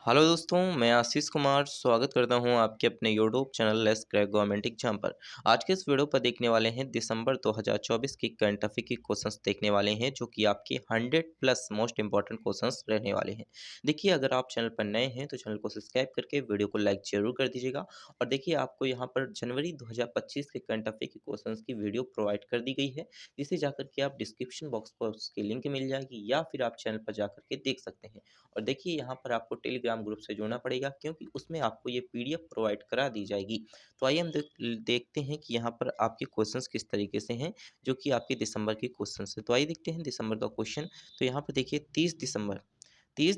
Hello दोस्तों, मैं आशीष कुमार स्वागत करता हूं आपके अपने YouTube channel let's crack government exam पर। आज के इस वीडियो पर देखने वाले हैं दिसंबर 2024 की करंट अफेयर के क्वेश्चंस देखने वाले हैं जो कि आपके 100 प्लस मोस्ट इंपॉर्टेंट क्वेश्चंस रहने वाले हैं। देखिए, अगर आप चैनल पर नए हैं तो चैनल को सब्सक्राइब करके वीडियो को लाइक जरूर कर दीजिएगा। और देखिए, आपको यहाँ पर जनवरी 2025 के करंट अफेयर के क्वेश्चन की वीडियो प्रोवाइड कर दी गई है, जिसे जाकर के आप डिस्क्रिप्शन बॉक्स पर उसकी लिंक मिल जाएगी या फिर आप चैनल पर जाकर के देख सकते हैं। और देखिए, यहाँ पर आपको टेलीग्राम ग्रुप से जुड़ना पड़ेगा क्योंकि उसमें आपको ये पीडीएफ प्रोवाइड करा दी जाएगी। तो आइए हम देखते हैं कि यहाँ पर आपके क्वेश्चंस किस तरीके से हैं, जो कि आपके दिसंबर के क्वेश्चंस हैं। तो आइए देखते हैं दिसंबर का क्वेश्चन। तो यहाँ पर देखिए, 30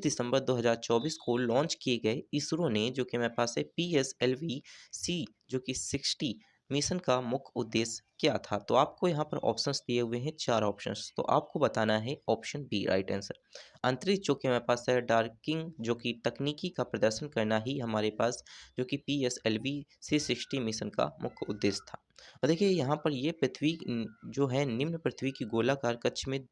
दिसंबर 2024 को लॉन्च किए गए इसरो ने, जो कि हमारे पास है, PSLV-C जो कि 60 मिशन का मुख्य उद्देश्य क्या था। तो आपको यहाँ पर ऑप्शंस दिए हुए हैं, 4 ऑप्शंस। तो आपको बताना है ऑप्शन बी राइट आंसर। अंतरिक्ष, जो कि हमारे पास है, डार्किंग जो कि तकनीकी का प्रदर्शन करना ही हमारे पास, जो कि PSLV-C60 मिशन का मुख्य उद्देश्य था। और देखिए, यहाँ पर ये पृथ्वी जो है, निम्न पृथ्वी की गोलाकार कक्ष में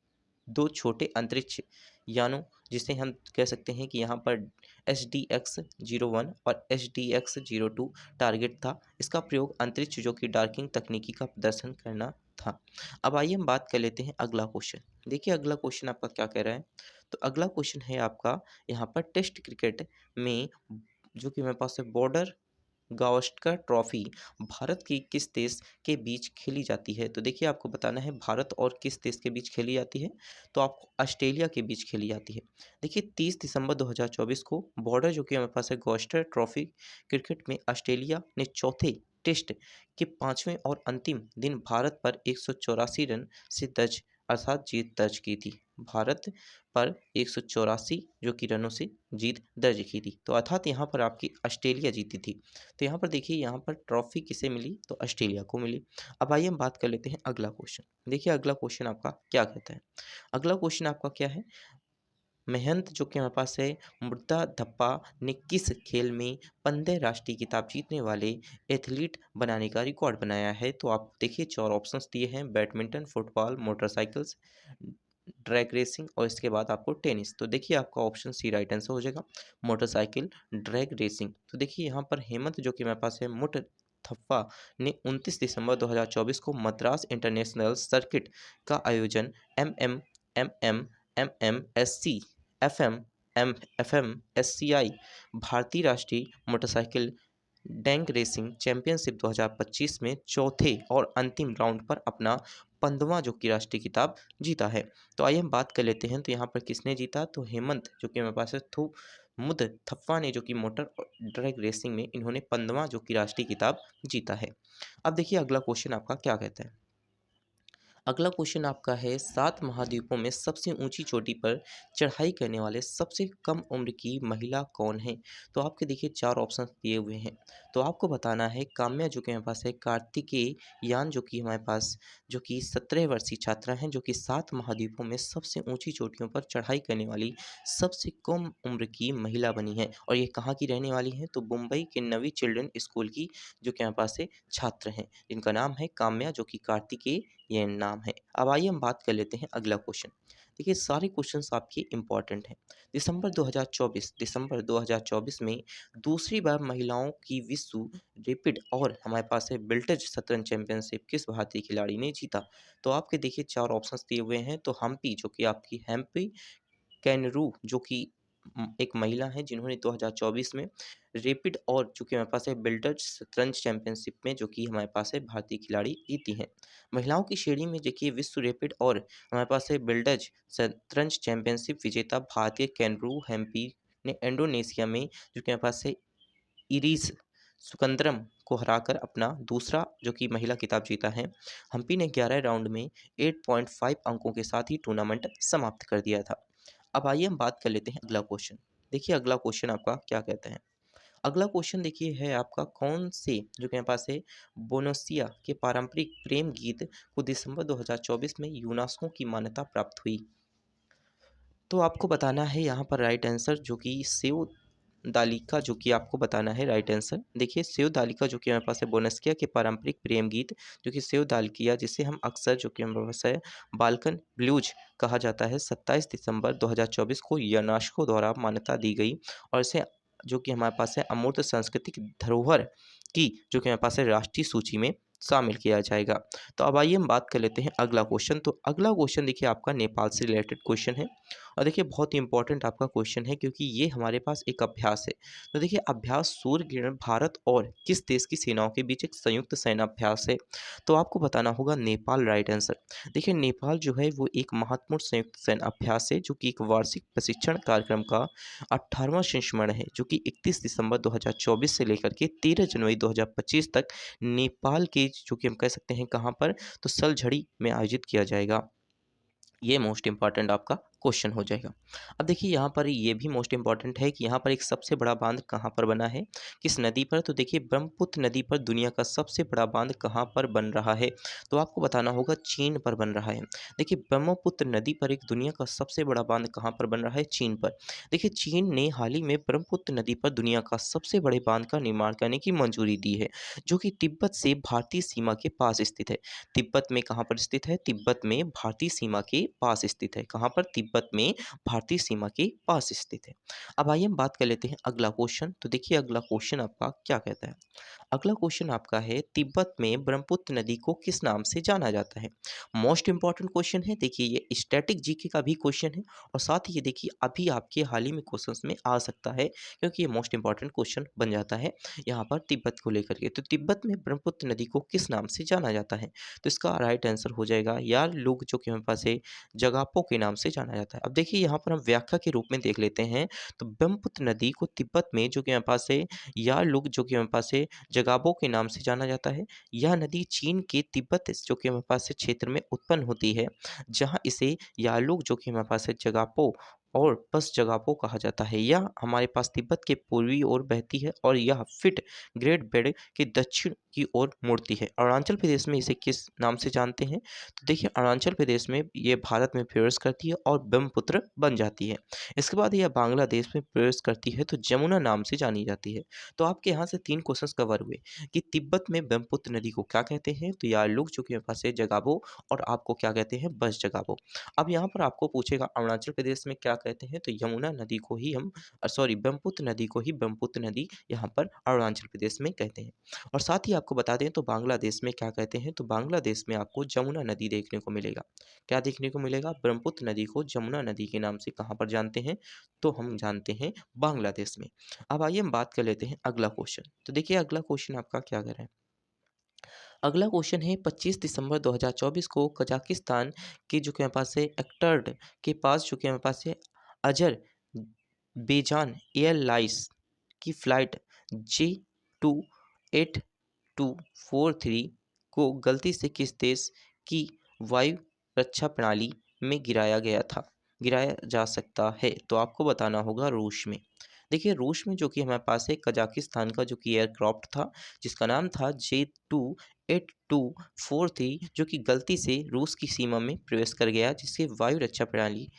2 छोटे अंतरिक्ष यानों, जिसे हम कह सकते हैं कि यहाँ पर SDX-01 और SDX-02 टारगेट था। इसका प्रयोग अंतरिक्ष, जो कि डार्किंग तकनीकी का प्रदर्शन करना था। अब आइए हम बात कर लेते हैं अगला क्वेश्चन। देखिए, अगला क्वेश्चन आपका क्या कह रहा है। तो अगला क्वेश्चन है आपका यहाँ पर, टेस्ट क्रिकेट में, जो कि मेरे पास है, बॉर्डर गावस्कर ट्रॉफी भारत की किस देश के बीच खेली जाती है। तो देखिए, आपको बताना है भारत और किस देश के बीच खेली जाती है। तो आपको ऑस्ट्रेलिया के बीच खेली जाती है। देखिए, 30 दिसंबर 2024 को बॉर्डर, जो कि हमारे पास है, गावस्कर ट्रॉफी क्रिकेट में ऑस्ट्रेलिया ने चौथे टेस्ट के 5वें और अंतिम दिन भारत पर 184 रन से दर्ज अर्थात जीत दर्ज की थी। भारत पर 184 जो कि रनों से जीत दर्ज की थी। तो अर्थात यहाँ पर आपकी ऑस्ट्रेलिया जीती थी। तो यहाँ पर देखिए, यहाँ पर ट्रॉफी किसे मिली, तो ऑस्ट्रेलिया को मिली। अब आइए हम बात कर लेते हैं अगला क्वेश्चन। देखिए, अगला क्वेश्चन आपका क्या कहता है। अगला क्वेश्चन आपका क्या है, महंत, जो कि हमारे पास है, मुर्दा धप्पा ने किस खेल में 15 राष्ट्रीय खिताब जीतने वाले एथलीट बनाने का रिकॉर्ड बनाया है। तो आप देखिए, 4 ऑप्शंस दिए हैं, badminton, football, motorcycles, drag racing और इसके बाद आपको टेनिस। तो देखिए, आपका ऑप्शन सी राइट आंसर हो जाएगा, मोटरसाइकिल ड्रैग रेसिंग। तो देखिए, यहाँ पर हेमंत, जो कि मेरे पास है, मुट थप्पा ने 29 दिसंबर 2024 को मद्रास इंटरनेशनल सर्किट का आयोजन MMSC FMSCI भारतीय राष्ट्रीय मोटरसाइकिल डैंग रेसिंग चैंपियनशिप 2025 में चौथे और अंतिम राउंड पर अपना 15वां जो कि राष्ट्रीय खिताब जीता है। तो आइए हम बात कर लेते हैं। तो यहाँ पर किसने जीता, तो हेमंत, जो कि मेरे पास है, मुद थप्पा ने, जो कि मोटर ड्रैग रेसिंग में इन्होंने 15वां जो कि राष्ट्रीय खिताब जीता है। अब देखिए, अगला क्वेश्चन आपका क्या कहता है। अगला क्वेश्चन आपका है, 7 महाद्वीपों में सबसे ऊंची चोटी पर चढ़ाई करने वाले सबसे कम उम्र की महिला कौन है। तो आपके देखिए, 4 ऑप्शन दिए हुए हैं। तो आपको बताना है काम्या, जो कि हमारे पास है, कार्तिकेय यान, जो कि हमारे पास, जो कि 17 वर्षीय छात्रा हैं, जो कि 7 महाद्वीपों में सबसे ऊंची चोटियों पर चढ़ाई करने वाली सबसे कम उम्र की महिला बनी है। और ये कहाँ की रहने वाली है, तो मुंबई के नवी चिल्ड्रन स्कूल की, जो कि हमारे पास से छात्र हैं, जिनका नाम है काम्या, जो कि कार्तिकेय ये नाम है। अब आइए हम बात कर लेते हैं अगला क्वेश्चन। देखिए, सारे क्वेश्चंस आपके इंपॉर्टेंट हैं। दिसंबर 2024 में दूसरी बार महिलाओं की विश्व रैपिड और हमारे पास है बिल्टज शतरंज चैंपियनशिप किस भारतीय खिलाड़ी ने जीता। तो आपके देखिए, 4 ऑप्शंस दिए हुए हैं। तो हम्पी, जो कि आपकी हैम्पी कैनरू, जो कि एक महिला हैं, जिन्होंने 2024 में रैपिड और जो कि हमारे पास है बिल्डर्स शतरंज चैंपियनशिप में, जो कि हमारे पास है, भारतीय खिलाड़ी जीती हैं। महिलाओं की श्रेणी में देखिए, विश्व रैपिड और हमारे पास है बिल्डर्स शतरंज चैंपियनशिप विजेता भारतीय कैनरू हैम्पी ने इंडोनेशिया में, जो कि हमारे पास है, इरीस सुकंदरम को हराकर अपना दूसरा जो कि महिला खिताब जीता है। हम्पी ने 11 राउंड में 8.5 अंकों के साथ ही टूर्नामेंट समाप्त कर दिया था। अब आइए हम बात कर लेते हैं अगला क्वेश्चन। देखिए, अगला क्वेश्चन आपका क्या कहता है। अगला क्वेश्चन देखिए है आपका, कौन से, जो कि मेरे पास है, बोनोसिया के पारंपरिक प्रेम गीत को दिसंबर 2024 में यूनेस्को की मान्यता प्राप्त हुई। तो आपको बताना है यहाँ पर राइट आंसर, जो कि सेव दालिका, जो कि आपको बताना है राइट आंसर। देखिए, सेव दालिका, जो कि हमारे पास है, बोनस्किया के पारंपरिक प्रेम गीत, जो कि सेव दालिकिया, जिसे हम अक्सर, जो कि हमारे पास है, बाल्कन ब्लूज कहा जाता है, 27 दिसंबर 2024 को यूनेस्को द्वारा मान्यता दी गई और इसे जो कि हमारे पास है अमूर्त सांस्कृतिक धरोहर की जो कि हमारे पास है राष्ट्रीय सूची में शामिल किया जाएगा। तो अब आइए हम बात कर लेते हैं अगला क्वेश्चन। तो अगला क्वेश्चन देखिए आपका नेपाल से रिलेटेड क्वेश्चन है और देखिए बहुत ही इंपॉर्टेंट आपका क्वेश्चन है क्योंकि ये हमारे पास एक अभ्यास है। तो देखिए अभ्यास सूर्य किरण भारत और किस देश की सेनाओं के बीच एक संयुक्त सेनाभ्यास है। तो आपको बताना होगा नेपाल, राइट आंसर। देखिए नेपाल जो है वो एक महत्वपूर्ण संयुक्त सैन्य अभ्यास है जो कि एक वार्षिक प्रशिक्षण कार्यक्रम का 18वां संस्करण है जो कि 31 दिसंबर 2024 से लेकर के 13 जनवरी 2025 तक नेपाल के जो कि हम कह सकते हैं कहाँ पर, तो सलझड़ी में आयोजित किया जाएगा। ये मोस्ट इंपॉर्टेंट आपका क्वेश्चन हो जाएगा। अब देखिए यहाँ पर ये भी मोस्ट इंपॉर्टेंट है कि यहाँ पर एक सबसे बड़ा बांध कहाँ पर बना है, किस नदी पर। तो देखिए ब्रह्मपुत्र नदी पर दुनिया का सबसे बड़ा बांध कहाँ पर बन रहा है, तो आपको बताना होगा चीन पर बन रहा है। देखिए ब्रह्मपुत्र नदी पर एक दुनिया का सबसे बड़ा बांध कहाँ पर बन रहा है, चीन पर। देखिए चीन ने हाल ही में ब्रह्मपुत्र नदी पर दुनिया का सबसे बड़े बांध का निर्माण करने की मंजूरी दी है जो कि तिब्बत से भारतीय सीमा के पास स्थित है। तिब्बत में कहाँ पर स्थित है, तिब्बत में भारतीय सीमा के पास स्थित है। कहाँ पर, तिब्बत में भारतीय सीमा के पास स्थित है। अब आइए हम बात कर लेते हैं अगला क्वेश्चन। तो देखिए अगला क्वेश्चन आपका क्या कहता है। अगला क्वेश्चन आपका है तिब्बत में ब्रह्मपुत्र नदी को किस नाम से जाना जाता है। मोस्ट इंपॉर्टेंट क्वेश्चन है। देखिए ये स्टैटिक जीके का भी क्वेश्चन है और साथ ही ये देखिए अभी आपके हाल ही में क्वेश्चंस में आ सकता है क्योंकि ये मोस्ट इंपॉर्टेंट क्वेश्चन बन जाता है यहाँ पर तिब्बत को लेकर के। तो तिब्बत में ब्रह्मपुत्र नदी को किस नाम से जाना जाता है, तो इसका राइट आंसर हो जाएगा यार लुग जो कि हमारे पास है जगापो के नाम से जाना जाता है। अब देखिए यहाँ पर हम व्याख्या के रूप में देख लेते हैं। तो ब्रह्मपुत्र नदी को तिब्बत में जो कि हमारे पास है यार लुग जो कि हमारे पास है जगाबो के नाम से जाना जाता है। यह नदी चीन के तिब्बत जो कि हमारे पास है क्षेत्र में उत्पन्न होती है जहाँ इसे यालुग जो कि हमारे पास है जगापो और पस जगापो कहा जाता है। यह हमारे पास तिब्बत के पूर्वी ओर बहती है और यह फिट ग्रेट बेड के दक्षिण की ओर मुड़ती है। अरुणाचल प्रदेश में इसे किस नाम से जानते हैं, तो देखिए अरुणाचल प्रदेश में ये भारत में प्रवेश करती है और ब्रह्मपुत्र बन जाती है। इसके बाद यह बांग्लादेश में प्रवेश करती है तो जमुना नाम से जानी जाती है। तो आपके यहाँ से 3 क्वेश्चंस कवर हुए कि तिब्बत में ब्रह्मपुत्र नदी को क्या कहते हैं, तो यारलुग जो कि मेरे पास है जगाबो और आपको क्या कहते हैं, बस जगाबो। अब यहाँ पर आपको पूछेगा अरुणाचल प्रदेश में क्या कहते हैं, तो यमुना नदी को ही हम सॉरी ब्रह्मपुत्र नदी को ही ब्रह्मपुत्र नदी यहाँ पर अरुणाचल प्रदेश में कहते हैं। और साथ ही आपको बता दें तो बांग्लादेश में क्या कहते हैं, तो बांग्लादेश में आपको जमुना नदी देखने को मिलेगा। क्या देखने को मिलेगा, ब्रह्मपुत्र नदी को जमुना नदी के नाम से कहाँ पर जानते हैं, तो हम जानते हैं बांग्लादेश में। अब आइए हम बात कर लेते हैं अगला क्वेश्चन। तो देखिए अगला क्वेश्चन आपका क्या कह रहा है। अगला क्वेश्चन है 25 दिसंबर 2024 को कजाकिस्तान के जो कि हमारे पास है एक्टर्ड के पास जो कि हमारे पास है अजर बेजान एयरलाइंस की फ्लाइट J28243 को गलती से किस देश की वायु रक्षा प्रणाली में गिराया जा सकता है, तो आपको बताना होगा रूस में। देखिए रूस में जो कि हमारे पास है कजाकिस्तान का जो कि एयरक्राफ्ट था जिसका नाम था J28243 जो कि गलती से रूस की सीमा में प्रवेश कर गया जिससे वायु रक्षा प्रणाली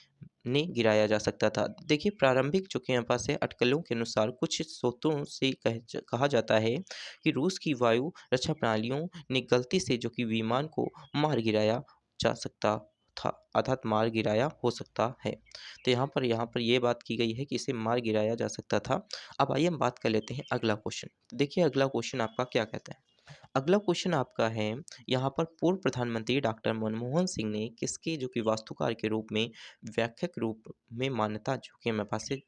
ने गिराया जा सकता था। देखिए प्रारंभिक जो कि हमारे पास है अटकलों के अनुसार कुछ स्रोतों से कहा जाता है कि रूस की वायु रक्षा प्रणालियों ने गलती से जो कि विमान को मार गिराया जा सकता था, अर्थात मार गिराया हो सकता है। तो यहाँ पर ये बात की गई है कि इसे मार गिराया जा सकता था। अब आइए हम बात कर लेते हैं अगला क्वेश्चन। तो देखिए अगला क्वेश्चन आपका क्या कहता है। अगला क्वेश्चन आपका है यहाँ पर पूर्व प्रधानमंत्री डॉक्टर मनमोहन सिंह ने किसके जो कि वास्तुकार के रूप में व्याख्या के रूप में मान्यता जो कि हमारे पास से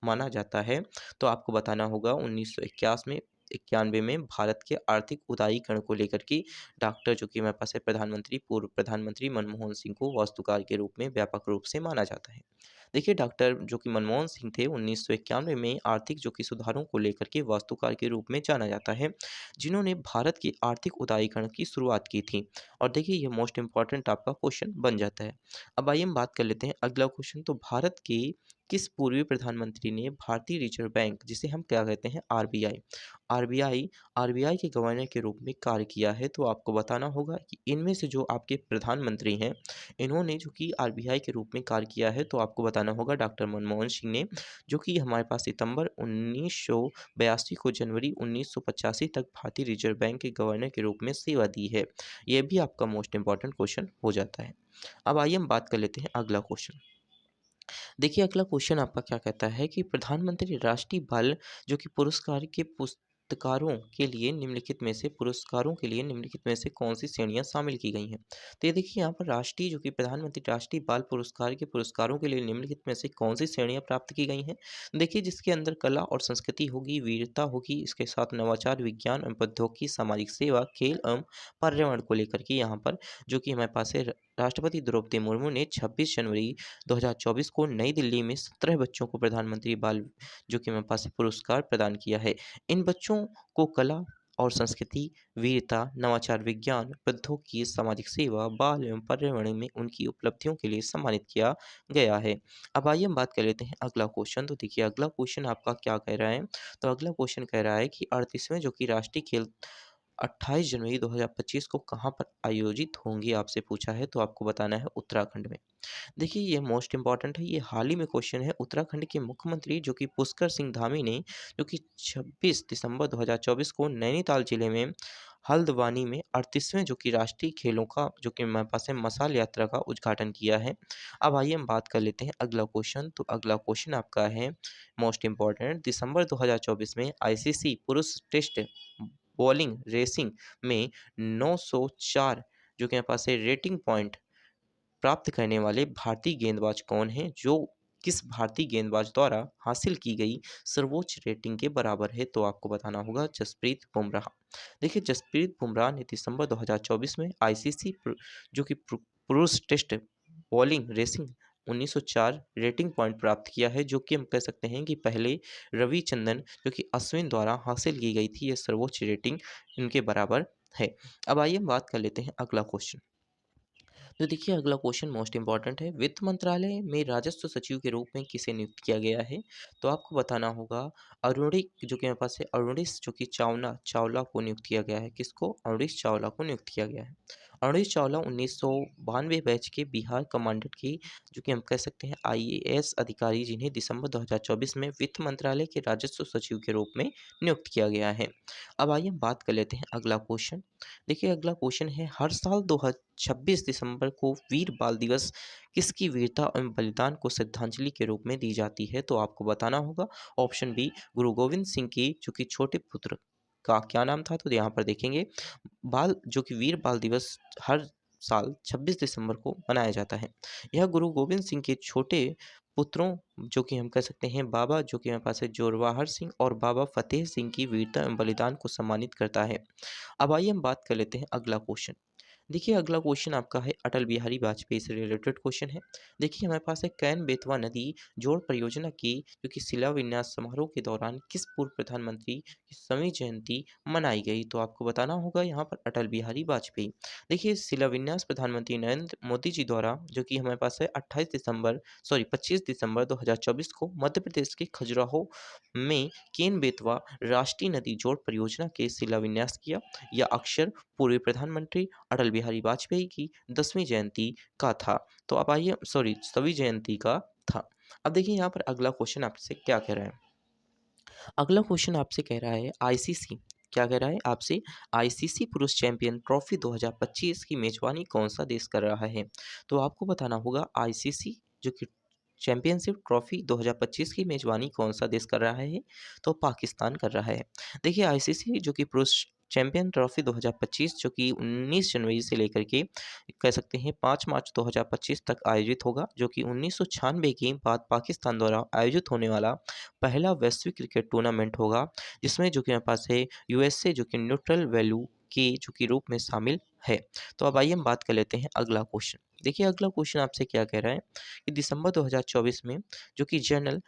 माना जाता है, तो आपको बताना होगा 1991 में 91 में भारत के आर्थिक उदारीकरण को लेकर के डॉक्टर जो कि हमारे पास है प्रधानमंत्री पूर्व प्रधानमंत्री मनमोहन सिंह को वास्तुकार के रूप में व्यापक रूप से माना जाता है। देखिए डॉक्टर जो कि मनमोहन सिंह थे 1991 में आर्थिक जो कि सुधारों को लेकर के वास्तुकार के रूप में जाना जाता है जिन्होंने भारत की आर्थिक उदारीकरण की शुरुआत की थी। और देखिए ये मोस्ट इंपॉर्टेंट आपका क्वेश्चन बन जाता है। अब आइए हम बात कर लेते हैं अगला क्वेश्चन। तो भारत के किस पूर्वी प्रधानमंत्री ने भारतीय रिजर्व बैंक जिसे हम क्या कहते हैं आरबीआई आरबीआई आरबीआई के गवर्नर के रूप में कार्य किया है, तो आपको बताना होगा कि इनमें से जो आपके प्रधानमंत्री हैं इन्होंने जो कि आरबीआई के रूप में कार्य किया है, तो आपको बताना होगा डॉक्टर मनमोहन सिंह ने जो कि हमारे पास सितंबर 1982 को जनवरी 1985 तक भारतीय रिजर्व बैंक के गवर्नर के रूप में सेवा दी है। यह भी आपका मोस्ट इंपॉर्टेंट क्वेश्चन हो जाता है। अब आइए हम बात कर लेते हैं अगला क्वेश्चन। देखिए अगला क्वेश्चन आपका क्या कहता है कि प्रधानमंत्री राष्ट्रीय बाल जो कि पुरस्कारों के लिए निम्नलिखित में से कौन सी श्रेणियां शामिल की गई हैं। तो ये देखिए यहाँ पर राष्ट्रीय जो कि प्रधानमंत्री राष्ट्रीय बाल पुरस्कार के पुरस्कारों के लिए निम्नलिखित में से कौन सी श्रेणियां प्राप्त की गई हैं। देखिए जिसके अंदर कला और संस्कृति होगी, वीरता होगी, इसके साथ नवाचार, विज्ञान एवं प्रौद्योगिकी, सामाजिक सेवा, खेल एवं पर्यावरण को लेकर के यहाँ पर जो कि हमारे पास है राष्ट्रपति द्रौपदी मुर्मू ने 26 जनवरी 2024 को नई दिल्ली में 17 बच्चों को प्रधानमंत्री बाल जो कि मेरे पास है पुरस्कार प्रदान किया है। इन बच्चों को कला और संस्कृति, वीरता, नवाचार, विज्ञान, प्रौद्योगिकी, सामाजिक सेवा, बाल एवं पर्यावरण में उनकी उपलब्धियों के लिए सम्मानित किया गया है। अब आइए हम बात कर लेते हैं अगला क्वेश्चन। तो देखिए अगला क्वेश्चन आपका क्या कह रहा है। तो अगला क्वेश्चन कह रहा है कि 38वें जो कि राष्ट्रीय खेल 28 जनवरी 2025 को कहाँ पर आयोजित होंगी आपसे पूछा है। तो आपको बताना है उत्तराखंड में। देखिए ये मोस्ट इम्पॉर्टेंट है, ये हाल ही में क्वेश्चन है। उत्तराखंड के मुख्यमंत्री जो कि पुष्कर सिंह धामी ने जो कि 26 दिसंबर 2024 को नैनीताल जिले में हल्द्वानी में 38वें जो कि राष्ट्रीय खेलों का जो कि हमारे पास है मशाल यात्रा का उद्घाटन किया है। अब आइए हम बात कर लेते हैं अगला क्वेश्चन। तो अगला क्वेश्चन आपका है मोस्ट इम्पॉर्टेंट। दिसंबर 2024 में आईसीसी पुरुष टेस्ट बॉलिंग रेसिंग में 904 जो कि हमारे पास है रेटिंग पॉइंट प्राप्त करने वाले भारतीय गेंदबाज कौन हैं, जो किस भारतीय गेंदबाज द्वारा हासिल की गई सर्वोच्च रेटिंग के बराबर है। तो आपको बताना होगा जसप्रीत बुमराह। देखिए जसप्रीत बुमराह ने दिसंबर 2024 में आईसीसी जो कि पुरुष test bowling racing 1904 rating point प्राप्त किया है, जो कि हम कह सकते हैं कि पहले रविचंद्रन जो कि अश्विन द्वारा हासिल की गई थी, यह सर्वोच्च रेटिंग इनके बराबर है। अब आइए हम बात कर लेते हैं अगला क्वेश्चन। तो देखिए अगला क्वेश्चन मोस्ट इंपॉर्टेंट है। वित्त मंत्रालय में राजस्व सचिव के रूप में किसे नियुक्त किया गया है। तो आपको बताना होगा अरुणिक जो कि मेरे पास है अरुणिस जो कि चावला को नियुक्त किया गया है। किसको? अरुणिस चावला को नियुक्त किया गया है। अरुणिस चावला 1992 बैच के बिहार कमांडेंट की जो कि हम कह सकते हैं आईएएस अधिकारी, जिन्हें दिसंबर 2024 में वित्त मंत्रालय के राजस्व सचिव के रूप में नियुक्त किया गया है। अब आइए हम बात कर लेते हैं अगला क्वेश्चन। देखिए अगला क्वेश्चन है, हर साल 26 दिसंबर को वीर बाल दिवस किसकी वीरता एवं बलिदान को श्रद्धांजलि के रूप में दी जाती है। तो आपको बताना होगा ऑप्शन बी गुरु गोविंद सिंह की जो कि छोटे पुत्र का क्या नाम था। तो यहाँ पर देखेंगे बाल जो कि वीर बाल दिवस हर साल 26 दिसंबर को मनाया जाता है। यह गुरु गोविंद सिंह के छोटे पुत्रों जो कि हम कह सकते हैं बाबा जो कि हमारे पास है जोरवाहर सिंह और बाबा फतेह सिंह की वीरता एवं बलिदान को सम्मानित करता है। अब आइए हम बात कर लेते हैं अगला क्वेश्चन। देखिए अगला क्वेश्चन आपका है अटल बिहारी वाजपेयी से रिलेटेड क्वेश्चन है। देखिए हमारे पास है कैन बेतवा नदी जोड़ परियोजना की जो कि शिलान्यास समारोह के दौरान किस पूर्व प्रधानमंत्री की सवी जयंती मनाई गई। तो आपको बताना होगा यहाँ पर अटल बिहारी वाजपेयी। देखिए शिलान्यास प्रधानमंत्री नरेंद्र मोदी जी द्वारा जो कि हमारे पास है 25 दिसंबर 2024 को मध्य प्रदेश के खजुराहो में केन बेतवा राष्ट्रीय नदी जोड़ परियोजना के शिलान्यास किया। यह अक्षर पूर्व प्रधानमंत्री अटल बिहारी वाजपेयी की 10वीं जयंती का था। तो अब आइए सवी जयंती का था। अब देखिए यहाँ पर अगला क्वेश्चन आपसे क्या कह रहा है। अगला क्वेश्चन आपसे कह रहा है आईसीसी क्या कह रहा है आपसे, आईसीसी पुरुष चैंपियन ट्रॉफी 2025 की मेजबानी कौन सा देश कर रहा है। तो आपको बताना होगा आईसीसी जो कि चैंपियनशिप ट्रॉफी 2025 की मेजबानी कौन सा देश कर रहा है। तो पाकिस्तान कर रहा है। देखिए आईसीसी जो कि पुरुष चैंपियन ट्रॉफी 2025 जो कि 19 जनवरी से लेकर के कह सकते हैं 5 मार्च 2025 तक आयोजित होगा, जो कि 1996 के बाद पाकिस्तान द्वारा आयोजित होने वाला पहला वैश्विक क्रिकेट टूर्नामेंट होगा, जिसमें जो कि हमारे पास है यूएसए जो कि न्यूट्रल वैल्यू के जो कि रूप में शामिल है। तो अब आइए हम बात कर लेते हैं अगला क्वेश्चन। देखिए अगला क्वेश्चन आपसे क्या कह रहा है कि दिसंबर 2024 में जो कि जनरल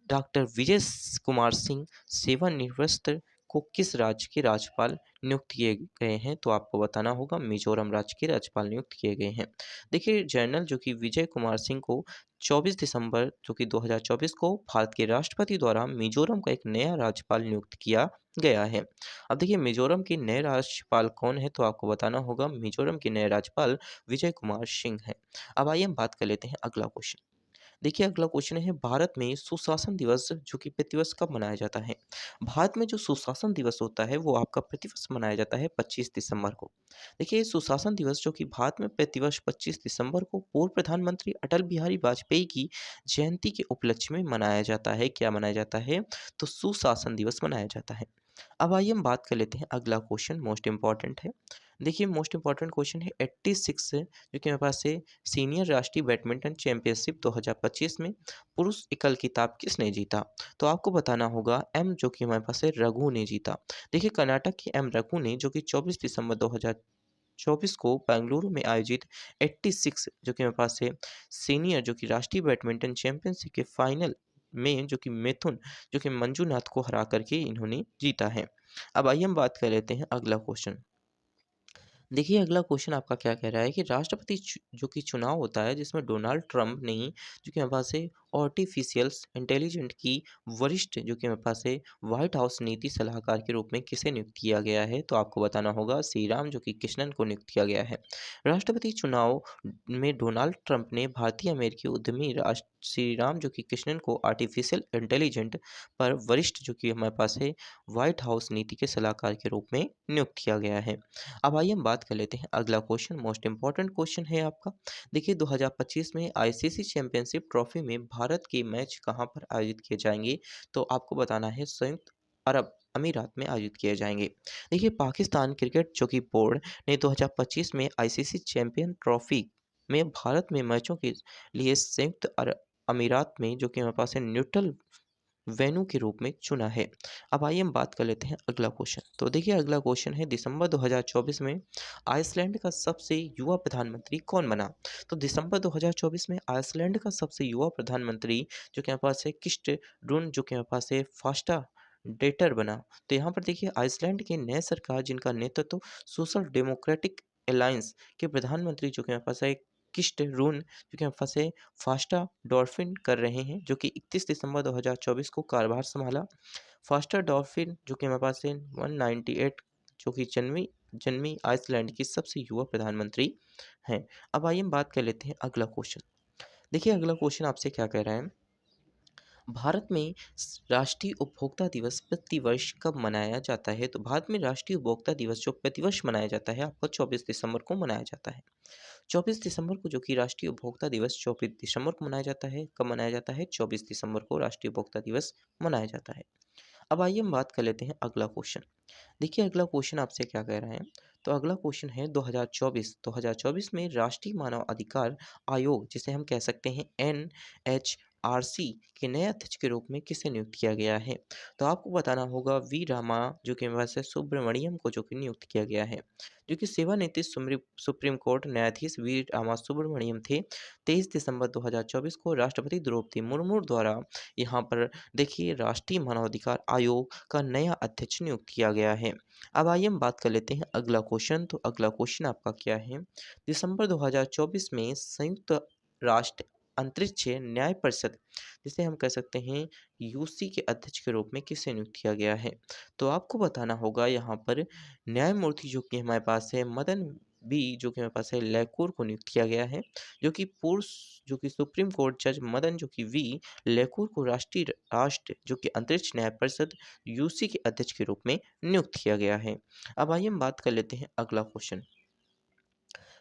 डॉक्टर विजय कुमार सिंह सेवानिवृत्त को किस राज्य के राज्यपाल नियुक्त किए गए हैं। तो आपको बताना होगा मिजोरम राज्य के राज्यपाल नियुक्त किए गए हैं। देखिए जनरल जो कि विजय कुमार सिंह को 24 दिसंबर जो कि 2024 को भारत के राष्ट्रपति द्वारा मिजोरम का एक नया राज्यपाल नियुक्त किया गया है। अब देखिए मिजोरम के नए राज्यपाल कौन है। तो आपको बताना होगा मिजोरम के नए राज्यपाल विजय कुमार सिंह हैं। अब आइए हम बात कर लेते हैं अगला क्वेश्चन। देखिए अगला क्वेश्चन है भारत में सुशासन दिवस जो कि प्रतिवर्ष कब मनाया जाता है? भारत में जो सुशासन दिवस होता है वो आपका प्रतिवर्ष मनाया जाता है 25 दिसंबर को। देखिए ये सुशासन दिवस जो कि भारत में प्रतिवर्ष 25 दिसंबर को पूर्व प्रधानमंत्री अटल बिहारी वाजपेयी की जयंती के उपलक्ष्य में मनाया जाता है। क्या मनाया जाता है? तो सुशासन दिवस मनाया जाता है। अब आइए हम बात कर लेते हैं अगला क्वेश्चन मोस्ट इम्पॉर्टेंट है। देखिए मोस्ट इम्पॉर्टेंट क्वेश्चन है 86 जो कि मेरे पास है सीनियर राष्ट्रीय बैडमिंटन चैंपियनशिप 2025 में पुरुष एकल खिताब किसने जीता? तो आपको बताना होगा एम जो कि हमारे पास है रघु ने जीता। देखिए कर्नाटक के एम रघु ने जो कि 24 दिसंबर 2024 को बेंगलुरु में आयोजित 86 जो कि मेरे पास है सीनियर जो कि राष्ट्रीय बैडमिंटन चैंपियनशिप के फाइनल में जो कि मिथुन जो कि मंजूनाथ को हरा करके इन्होंने जीता है। अब आइए हम बात कर लेते हैं अगला क्वेश्चन। देखिए अगला क्वेश्चन आपका क्या कह रहा है कि राष्ट्रपति जो कि चुनाव होता है जिसमें डोनाल्ड ट्रंप ने जो कि हमारे पास है आर्टिफिशियल्स इंटेलिजेंट की वरिष्ठ जो कि हमारे पास है व्हाइट हाउस नीति सलाहकार के रूप में किसे नियुक्त किया गया है? तो आपको बताना होगा श्री राम जो कि कृष्णन को नियुक्त किया गया है। राष्ट्रपति चुनाव में डोनाल्ड ट्रंप ने भारतीय अमेरिकी उद्यमी राष्ट्र श्री राम जो कि कृष्णन को आर्टिफिशियल इंटेलिजेंट पर वरिष्ठ जो कि हमारे पास है व्हाइट हाउस नीति के सलाहकार के रूप में नियुक्त किया गया है। अब आइए हम बात कर लेते हैं अगला क्वेश्चन मोस्ट इम्पॉर्टेंट क्वेश्चन है आपका। देखिए 2025 में आईसीसी चैंपियनशिप ट्रॉफी में भारत के मैच कहाँ पर आयोजित किए जाएंगे? तो आपको बताना है संयुक्त अरब अमीरात में आयोजित किए जाएंगे। देखिए पाकिस्तान क्रिकेट जो कि बोर्ड ने 2025 में आईसीसी चैंपियन ट्रॉफी में भारत में मैचों के लिए संयुक्त अरब अमीरात में जो कि हमारे पास है न्यूट्रल वेन्यू के रूप में चुना है। अब आइए हम बात कर लेते हैं अगला क्वेश्चन। तो देखिए अगला क्वेश्चन है दिसंबर 2024 में आइसलैंड का सबसे युवा प्रधानमंत्री कौन बना? तो दिसंबर 2024 में आइसलैंड का सबसे युवा प्रधानमंत्री जो कि हमारे पास है किस्ट ड्रून जो कि हमारे पास है फास्टा डेटर बना। तो यहाँ पर देखिए आइसलैंड की नए सरकार जिनका नेतृत्व सोशल डेमोक्रेटिक अलायंस के प्रधानमंत्री जो कि हमारे पास है किस्ट रून जो कि हमारे पास है फास्टा डॉल्फिन कर रहे हैं जो कि 31 दिसंबर 2024 को कार्यभार संभाला। फास्टा डॉल्फिन जो कि हमारे पास है 198 जो कि जन्मी जन्मी आइसलैंड की सबसे युवा प्रधानमंत्री हैं। अब आइए हम बात कर लेते हैं अगला क्वेश्चन। देखिए अगला क्वेश्चन आपसे क्या कह रहा है? भारत में राष्ट्रीय उपभोक्ता दिवस प्रतिवर्ष कब मनाया जाता है? तो भारत में राष्ट्रीय उपभोक्ता दिवस जो प्रतिवर्ष मनाया जाता है आपका 24 दिसंबर को मनाया जाता है। 24 दिसंबर को जो कि राष्ट्रीय उपभोक्ता दिवस 24 दिसंबर को मनाया जाता है। कब मनाया जाता है? 24 दिसंबर को राष्ट्रीय उपभोक्ता दिवस मनाया जाता है। अब आइए हम बात कर लेते हैं अगला क्वेश्चन। देखिए अगला क्वेश्चन आपसे क्या कह रहा है? तो अगला क्वेश्चन है 2024 में राष्ट्रीय मानव अधिकार आयोग जिसे हम कह सकते हैं एनएचआरसी के नए अध्यक्ष के रूप में किसे नियुक्त किया गया है? तो आपको बताना होगा वी रामा जो कि वैसे सुब्रमण्यम को जो कि नियुक्त किया गया है जो कि सेवानिवृत्त सुप्रीम कोर्ट न्यायाधीश वी रामा सुब्रमण्यम थे। 23 दिसंबर 2024 को राष्ट्रपति द्रौपदी मुर्मू द्वारा यहाँ पर देखिए राष्ट्रीय मानवाधिकार आयोग का नया अध्यक्ष नियुक्त किया गया है। अब आइए हम बात कर लेते हैं अगला क्वेश्चन। तो अगला क्वेश्चन आपका क्या है? दिसंबर 2024 में संयुक्त राष्ट्र अंतरिक्ष न्याय परिषद जिसे हम कह सकते हैं यूसी के अध्यक्ष के रूप में किसे नियुक्त किया गया है? तो आपको बताना होगा यहाँ पर न्यायमूर्ति जो कि हमारे पास है मदन बी जो कि हमारे पास है लैकूर को नियुक्त किया गया है जो कि पूर्व जो कि सुप्रीम कोर्ट जज मदन जो कि वी लेकुर को राष्ट्रीय राष्ट्र जो कि अंतरिक्ष न्याय परिषद यूसी के अध्यक्ष के रूप में नियुक्त किया गया है। अब आइए हम बात कर लेते हैं अगला क्वेश्चन।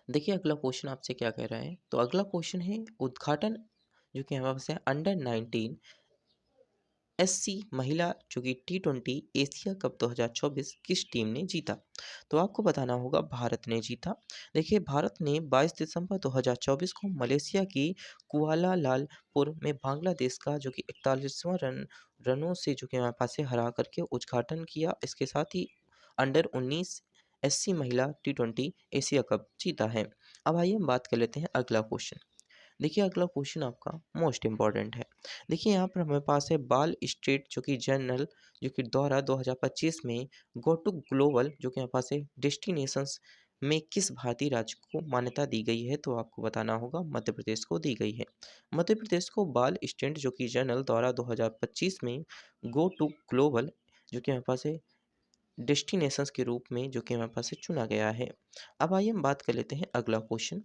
देखिए अगला क्वेश्चन आपसे क्या कह रहा है? तो अगला क्वेश्चन है उद्घाटन जो कि हमारे पास है अंडर 19 एससी महिला जो कि टी20 एशिया कप 2024 किस टीम ने जीता? तो आपको बताना होगा भारत ने जीता। देखिए भारत ने 22 दिसंबर 2024 को मलेशिया की कुआलालंपुर में बांग्लादेश का जो कि 41वां रनों से जो कि हमारे पास से हरा करके उद्घाटन किया। इसके साथ ही अंडर 19 एससी महिला टी20 एशिया कप जीता है। अब आइए हम बात कर लेते हैं अगला क्वेश्चन। देखिए अगला क्वेश्चन आपका मोस्ट इम्पॉर्टेंट है। देखिए यहाँ पर हमारे पास है बाल स्ट्रीट जो कि जर्नल जो कि द्वारा 2025 में गो टू ग्लोबल जो कि हमारे पास है डेस्टिनेशंस में किस भारतीय राज्य को मान्यता दी गई है? तो आपको बताना होगा मध्य प्रदेश को दी गई है। मध्य प्रदेश को बाल स्टैंड जो कि जर्नल द्वारा 2025 में गो टू ग्लोबल जो कि हमारे पास है डेस्टिनेशंस के रूप में जो कि हमारे पास है चुना गया है। अब आइए हम बात कर लेते हैं अगला क्वेश्चन।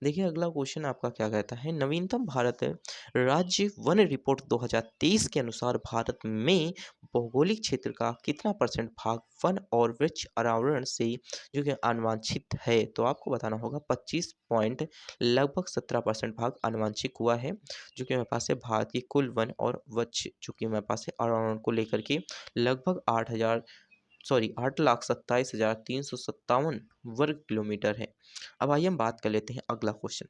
देखिए अगला क्वेश्चन आपका क्या कहता है, नवीनतम भारत राज्य वन रिपोर्ट 2023 के अनुसार भारत में भौगोलिक क्षेत्र का कितना परसेंट भाग वन और वृक्ष आवरण से जो कि अनवांछित है। तो आपको बताना होगा 25 पॉइंट लगभग 17% भाग अनवांछित हुआ है, जो कि हमारे पास है भारत की कुल वन और वृक्ष जो कि हमारे पास है आवरण को लेकर के लगभग 8,27,357 वर्ग किलोमीटर है। अब आइए हम बात कर लेते हैं अगला क्वेश्चन।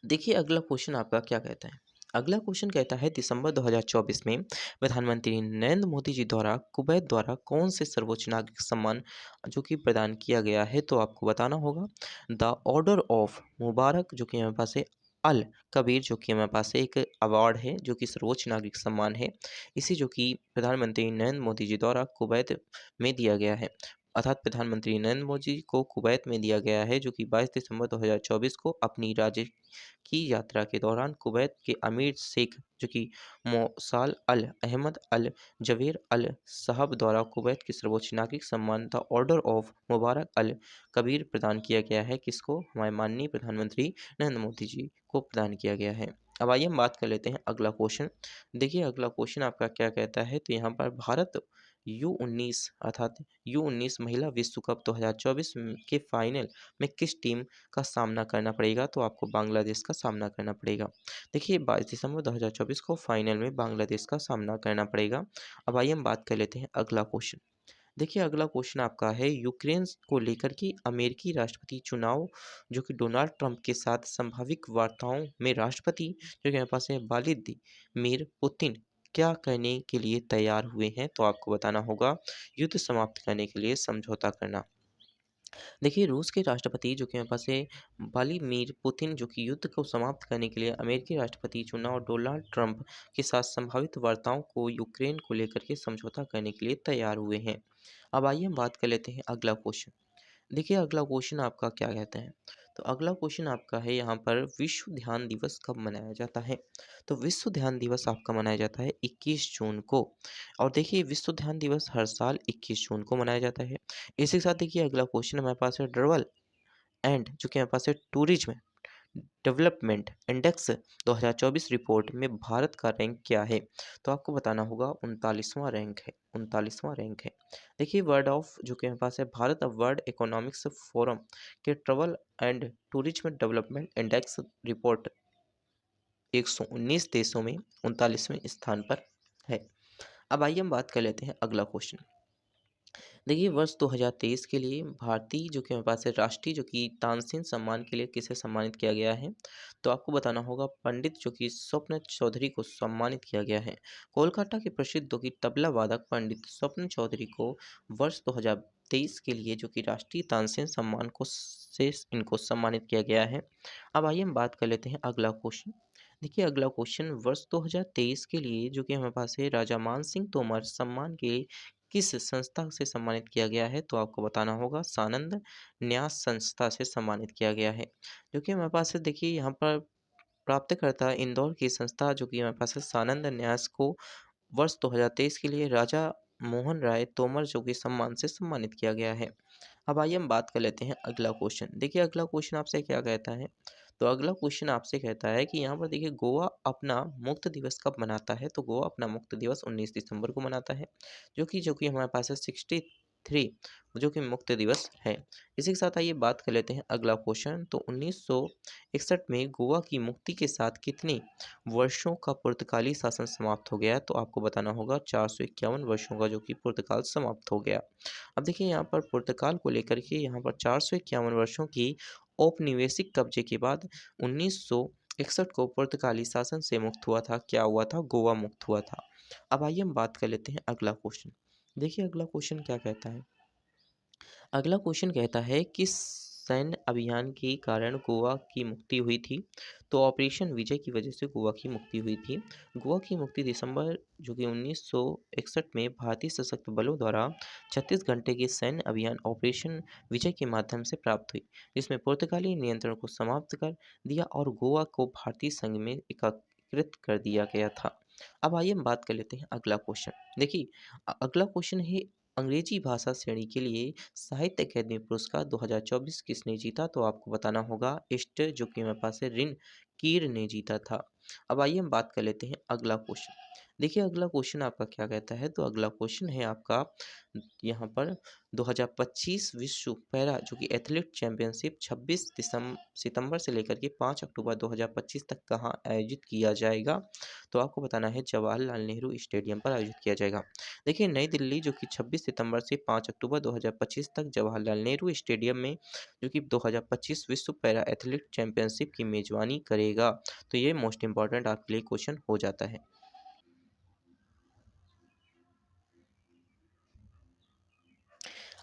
देखिए अगला क्वेश्चन आपका क्या कहता है। अगला क्वेश्चन कहता है दिसंबर 2024 में प्रधानमंत्री नरेंद्र मोदी जी द्वारा कुवैत द्वारा कौन से सर्वोच्च नागरिक सम्मान जो कि प्रदान किया गया है। तो आपको बताना होगा द ऑर्डर ऑफ मुबारक जो कि हमारे पास है अल कबीर, जो कि हमारे पास एक अवार्ड है जो कि सर्वोच्च नागरिक सम्मान है। इसे जो कि प्रधानमंत्री नरेंद्र मोदी जी द्वारा कुवैत में दिया गया है, अर्थात प्रधानमंत्री नरेंद्र मोदी को कुवैत में दिया गया है, जो कि 22 दिसंबर 2024 को अपनी राज्य की यात्रा के दौरान कुवैत के अमीर शेख जो कि मोसाल अल अहमद अल जवेर अल साहब द्वारा कुवैत के सर्वोच्च नागरिक सम्मान द ऑर्डर ऑफ मुबारक अल कबीर प्रदान किया गया है। किसको? हमारे माननीय प्रधानमंत्री नरेंद्र मोदी जी को प्रदान किया गया है। अब आइए हम बात कर लेते हैं अगला क्वेश्चन। देखिए अगला क्वेश्चन आपका क्या कहता है। तो यहाँ पर भारत U19 अर्थात U19 महिला विश्व कप 2024 के फाइनल में किस टीम का सामना करना पड़ेगा। तो आपको बांग्लादेश का सामना करना पड़ेगा। देखिए 22 दिसंबर 2024 को फाइनल में बांग्लादेश का सामना करना पड़ेगा। अब आइए हम बात कर लेते हैं अगला क्वेश्चन। देखिए अगला क्वेश्चन आपका है यूक्रेन को लेकर के अमेरिकी राष्ट्रपति चुनाव जो कि डोनाल्ड ट्रंप के साथ संभावित वार्ताओं में राष्ट्रपति जो कि हमारे पास है व्लादिमीर पुतिन क्या करने के लिए तैयार हुए हैं। तो आपको बताना होगा युद्ध समाप्त करने के लिए समझौता करना। देखिए रूस के राष्ट्रपति जो कि हमारे पास है व्लादिमीर पुतिन जो कि युद्ध को समाप्त करने के लिए अमेरिकी राष्ट्रपति चुनाव डोनाल्ड ट्रंप के साथ संभावित वार्ताओं को यूक्रेन को लेकर के समझौता करने के लिए तैयार हुए हैं। अब आइए हम बात कर लेते हैं अगला क्वेश्चन। देखिए अगला क्वेश्चन आपका क्या कहता है। तो अगला क्वेश्चन आपका है यहाँ पर विश्व ध्यान दिवस कब मनाया जाता है। तो विश्व ध्यान दिवस आपका मनाया जाता है 21 जून को। और देखिए विश्व ध्यान दिवस हर साल 21 जून को मनाया जाता है। इसी के साथ देखिए अगला क्वेश्चन हमारे पास है ट्रैवल एंड जो कि हमारे पास है टूरिज्म डेवलपमेंट इंडेक्स 2024 रिपोर्ट में भारत का रैंक क्या है। तो आपको बताना होगा 39वां रैंक है, 39वां रैंक है। देखिए वर्ड ऑफ जो कि हमारे पास है भारत अब वर्ल्ड इकोनॉमिक्स फोरम के travel and tourism development index report 119 देशों में 39वें स्थान पर है। अब आइए हम बात कर लेते हैं अगला क्वेश्चन। देखिए वर्ष 2023 के लिए भारतीय जो कि हमारे पास है राष्ट्रीय जो कि तानसेन सम्मान के लिए किसे सम्मानित किया गया है। तो आपको बताना होगा पंडित जो कि स्वप्न चौधरी को सम्मानित किया गया है। कोलकाता के प्रसिद्ध जो कि तबला वादक पंडित स्वप्न चौधरी को वर्ष 2023 के लिए जो कि राष्ट्रीय तानसेन सम्मान को से इनको सम्मानित किया गया है। अब आइए हम बात कर लेते हैं अगला क्वेश्चन। देखिए अगला क्वेश्चन वर्ष 2023 के लिए जो कि हमारे पास है राजा मान सिंह तोमर सम्मान के किस संस्था से सम्मानित किया गया है। तो आपको बताना होगा सानंद न्यास संस्था से सम्मानित किया गया है, जो कि हमारे पास है देखिए यहाँ पर प्राप्तकर्ता इंदौर की संस्था जो कि हमारे पास है सानंद न्यास को वर्ष 2023 के लिए राजा मोहन राय तोमर जो कि सम्मान से सम्मानित किया गया है। अब आइए हम बात कर लेते हैं अगला क्वेश्चन। देखिए अगला क्वेश्चन आपसे क्या कहता है। तो अगला क्वेश्चन आपसे कहता है कि यहाँ पर देखिए गोवा अपना मुक्त दिवस कब मनाता है। तो गोवा अपना मुक्त दिवस 19 दिसंबर को मनाता है, जो कि हमारे पास है 63 जो कि मुक्त दिवस है। इसी के साथ आइए बात कर लेते हैं अगला क्वेश्चन। तो 1961 में गोवा की मुक्ति के साथ कितने वर्षों का पुर्तगाली शासन समाप्त हो गया। तो आपको बताना होगा 451 वर्षों का जो कि पुर्तगाल समाप्त हो गया। अब देखिए यहाँ पर पुर्तगाल को लेकर के यहाँ पर 451 वर्षों की औपनिवेशिक कब्जे के बाद 1961 को पुर्तगाली शासन से मुक्त हुआ था। क्या हुआ था? गोवा मुक्त हुआ था। अब आइए हम बात कर लेते हैं अगला क्वेश्चन। देखिए अगला क्वेश्चन क्या कहता है। अगला क्वेश्चन कहता है किस सैन्य अभियान के कारण गोवा की मुक्ति हुई थी। तो ऑपरेशन विजय की वजह से गोवा की मुक्ति हुई थी। गोवा की मुक्ति दिसंबर जो कि 1961 में भारतीय सशस्त्र बलों द्वारा 36 घंटे के सैन्य अभियान ऑपरेशन विजय के माध्यम से प्राप्त हुई, जिसमें पुर्तगाली नियंत्रण को समाप्त कर दिया और गोवा को भारतीय संघ में एकीकृत कर दिया गया था। अब आइए हम बात कर लेते हैं अगला क्वेश्चन। देखिए अगला क्वेश्चन है अंग्रेजी भाषा श्रेणी के लिए साहित्य अकादमी पुरस्कार 2024 किसने जीता? तो आपको बताना होगा इष्ट, जो कि हमारे पास है रिन कीर ने जीता था। अब आइए हम बात कर लेते हैं अगला क्वेश्चन। देखिए अगला क्वेश्चन आपका क्या कहता है, तो अगला क्वेश्चन है आपका यहाँ पर 2025 विश्व पैरा जो कि एथलीट चैंपियनशिप 26 सितंबर से लेकर के 5 अक्टूबर 2025 तक कहाँ आयोजित किया जाएगा? तो आपको बताना है जवाहरलाल नेहरू स्टेडियम पर आयोजित किया जाएगा। देखिए नई दिल्ली जो कि 26 सितंबर से 5 अक्टूबर 2025 तक जवाहरलाल नेहरू स्टेडियम में जो कि 2025 विश्व पैरा एथलीट चैंपियनशिप की मेजबानी करेगा। तो ये मोस्ट इंपॉर्टेंट आपके लिए क्वेश्चन हो जाता है।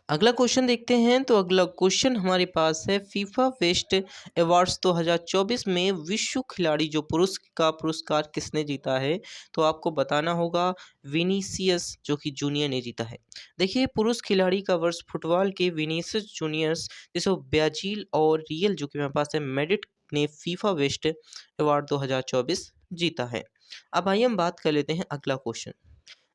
अगला क्वेश्चन देखते हैं, तो अगला क्वेश्चन हमारे पास है फीफा बेस्ट अवार्ड्स 2024 में विश्व खिलाड़ी जो पुरुष का पुरस्कार किसने जीता है? तो आपको बताना होगा विनीसियस जो कि जूनियर ने जीता है। देखिए पुरुष खिलाड़ी का वर्ष फुटबॉल के विनीसियस जूनियर्स जैसे ब्राजील और रियल जो कि मेरे पास है मेडिट ने फीफा बेस्ट अवार्ड 2024 जीता है। अब आइए हम बात कर लेते हैं अगला क्वेश्चन।